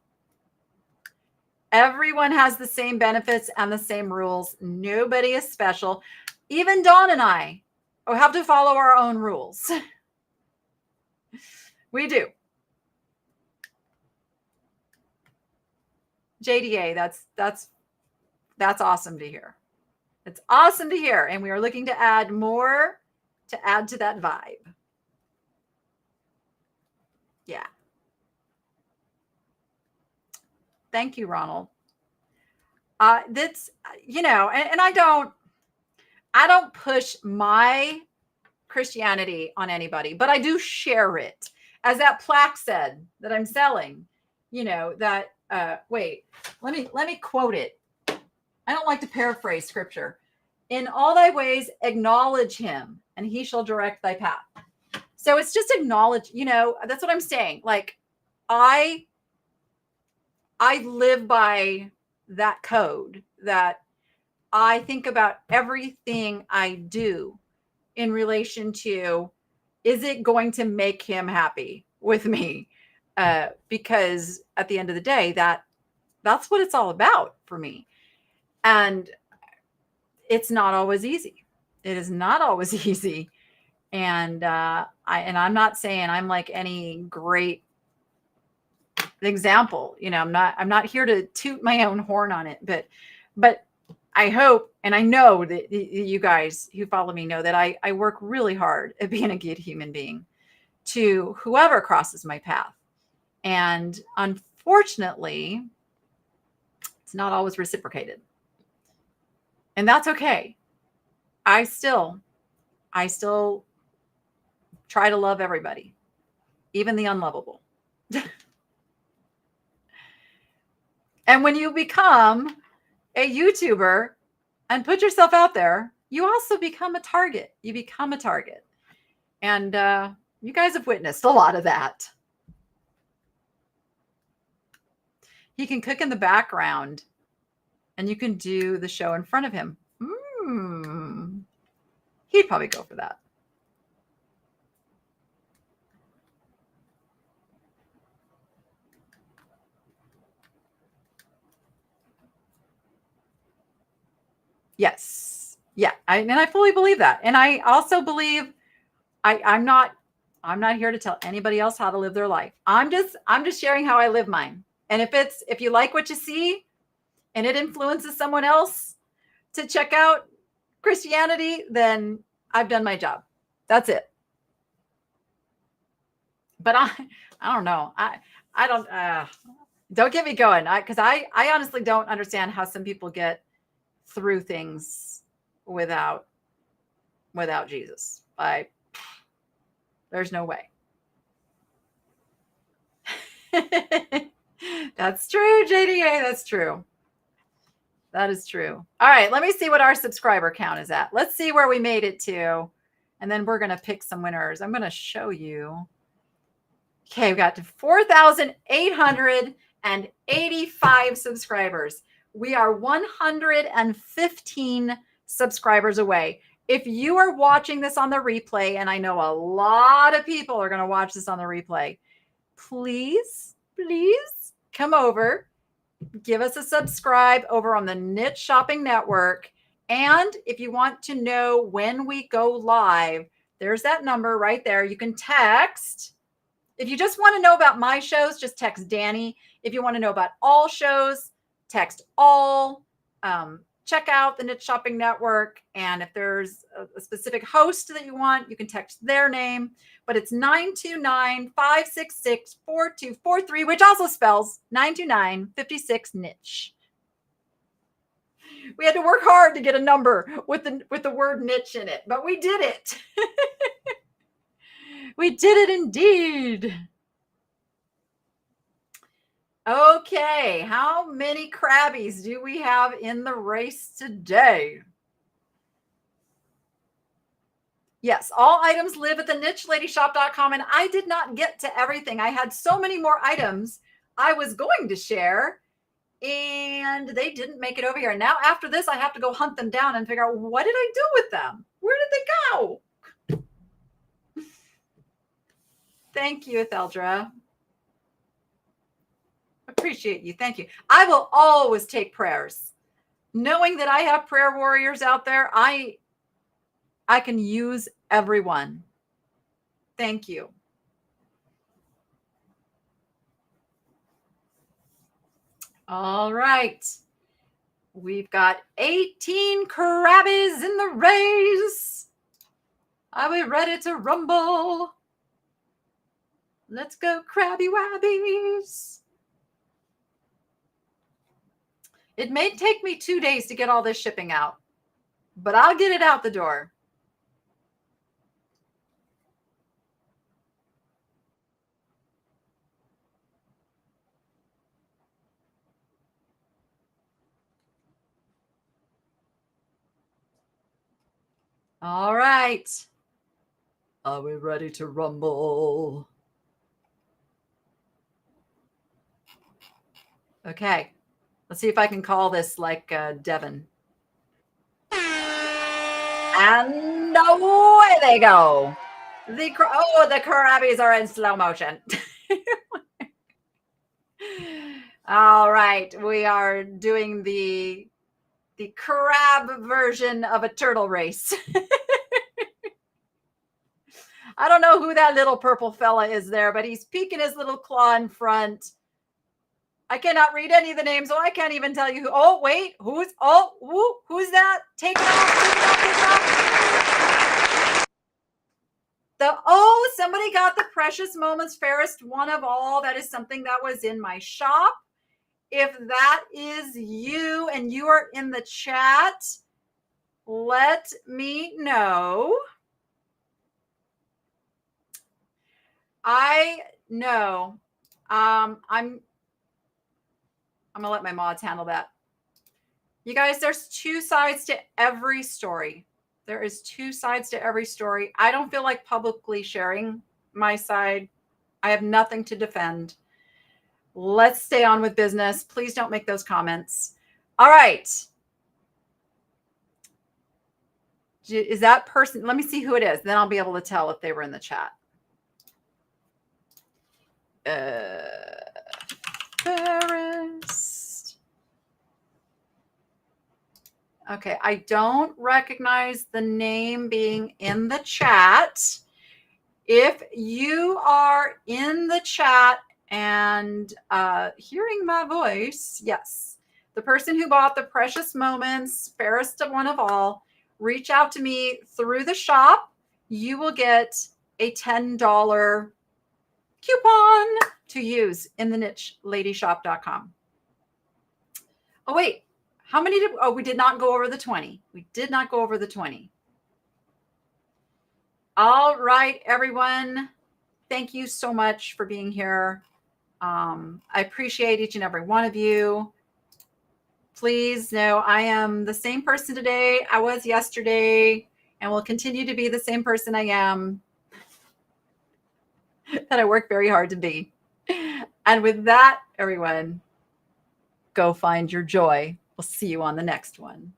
[SPEAKER 1] Everyone has the same benefits and the same rules. Nobody is special. Even Dawn and I have to follow our own rules. We do. JDA, that's awesome to hear. It's awesome to hear. And we are looking to add more to add to that vibe. Yeah. Thank you, Ronald. That's, and I don't push my Christianity on anybody, but I do share it. As that plaque said that I'm selling, wait, let me quote it. I don't like to paraphrase scripture. In all thy ways, acknowledge him, and he shall direct thy path. So it's just acknowledge, that's what I'm saying. Like, I live by that code, that I think about everything I do in relation to, is it going to make him happy with me? Because at the end of the day, that's what it's all about for me. And it's not always easy. It is not always easy. And I'm not saying I'm like any great example. I'm not here to toot my own horn on it, but I hope, and I know that you guys who follow me know that I work really hard at being a good human being to whoever crosses my path. And unfortunately, it's not always reciprocated. And that's okay. I still try to love everybody, even the unlovable. And when you become a YouTuber and put yourself out there, you also become a target. You become a target. And you guys have witnessed a lot of that. He can cook in the background, and you can do the show in front of him. He'd probably go for that. Yes. Yeah. And I fully believe that. And I also believe I'm not here to tell anybody else how to live their life. I'm just sharing how I live mine. And if you like what you see and it influences someone else to check out Christianity, then I've done my job. That's it. But I don't know. I don't get me going. Because I honestly don't understand how some people get through things without Jesus. There's no way. That's true, JDA. That's true. That is true. All right, let me see what our subscriber count is at. Let's see where we made it to, and then we're going to pick some winners. I'm going to show you. Okay, we got to 4,885 subscribers. We are 115 subscribers away. If you are watching this on the replay, and I know a lot of people are going to watch this on the replay, please come over. Give us a subscribe over on the Niche Shopping Network. And if you want to know when we go live, there's that number right there. You can text. If you just want to know about my shows, just text Danny. If you want to know about all shows, text all. check out the Niche Shopping Network. And if there's a specific host that you want, you can text their name. But it's 929-566-4243, which also spells 929-56-niche. We had to work hard to get a number with the word niche in it, but we did it. We did it indeed. Okay, how many crabbies do we have in the race today? Yes, all items live at the nicheladyshop.com, and I did not get to everything. I had so many more items I was going to share, and they didn't make it over here. Now, after this, I have to go hunt them down and figure out, what did I do with them? Where did they go? Thank you, Etheldra. Appreciate you. Thank you. I will always take prayers. Knowing that I have prayer warriors out there, I can use everyone. Thank you. All right. We've got 18 crabbies in the race. Are we ready to rumble? Let's go, crabby wabbies. It may take me 2 days to get all this shipping out, but I'll get it out the door. All right. Are we ready to rumble? Okay. Let's see if I can call this like Devin. And away they go. The crabbies are in slow motion. All right. We are doing the crab version of a turtle race. I don't know who that little purple fella is there, but he's peeking his little claw in front. I cannot read any of the names, so I can't even tell you who. Oh, wait. Who's that? Take it off. Somebody got the Precious Moments Fairest One of All. That is something that was in my shop. If that is you and you are in the chat, let me know. I know. I'm going to let my mods handle that. You guys, there's two sides to every story. There is two sides to every story. I don't feel like publicly sharing my side. I have nothing to defend. Let's stay on with business. Please don't make those comments. All right. Is that person? Let me see who it is. Then I'll be able to tell if they were in the chat. Fairest. Okay, I don't recognize the name being in the chat. If you are in the chat and hearing my voice, yes, the person who bought the Precious Moments, Fairest One of All, reach out to me through the shop. You will get a $10 coupon to use in the nicheladyshop.com. Oh, wait. How many did, we did not go over the 20. We did not go over the 20. All right, everyone. Thank you so much for being here. I appreciate each and every one of you. Please know I am the same person today I was yesterday and will continue to be the same person I am that I work very hard to be. And with that, everyone, go find your joy. We'll see you on the next one.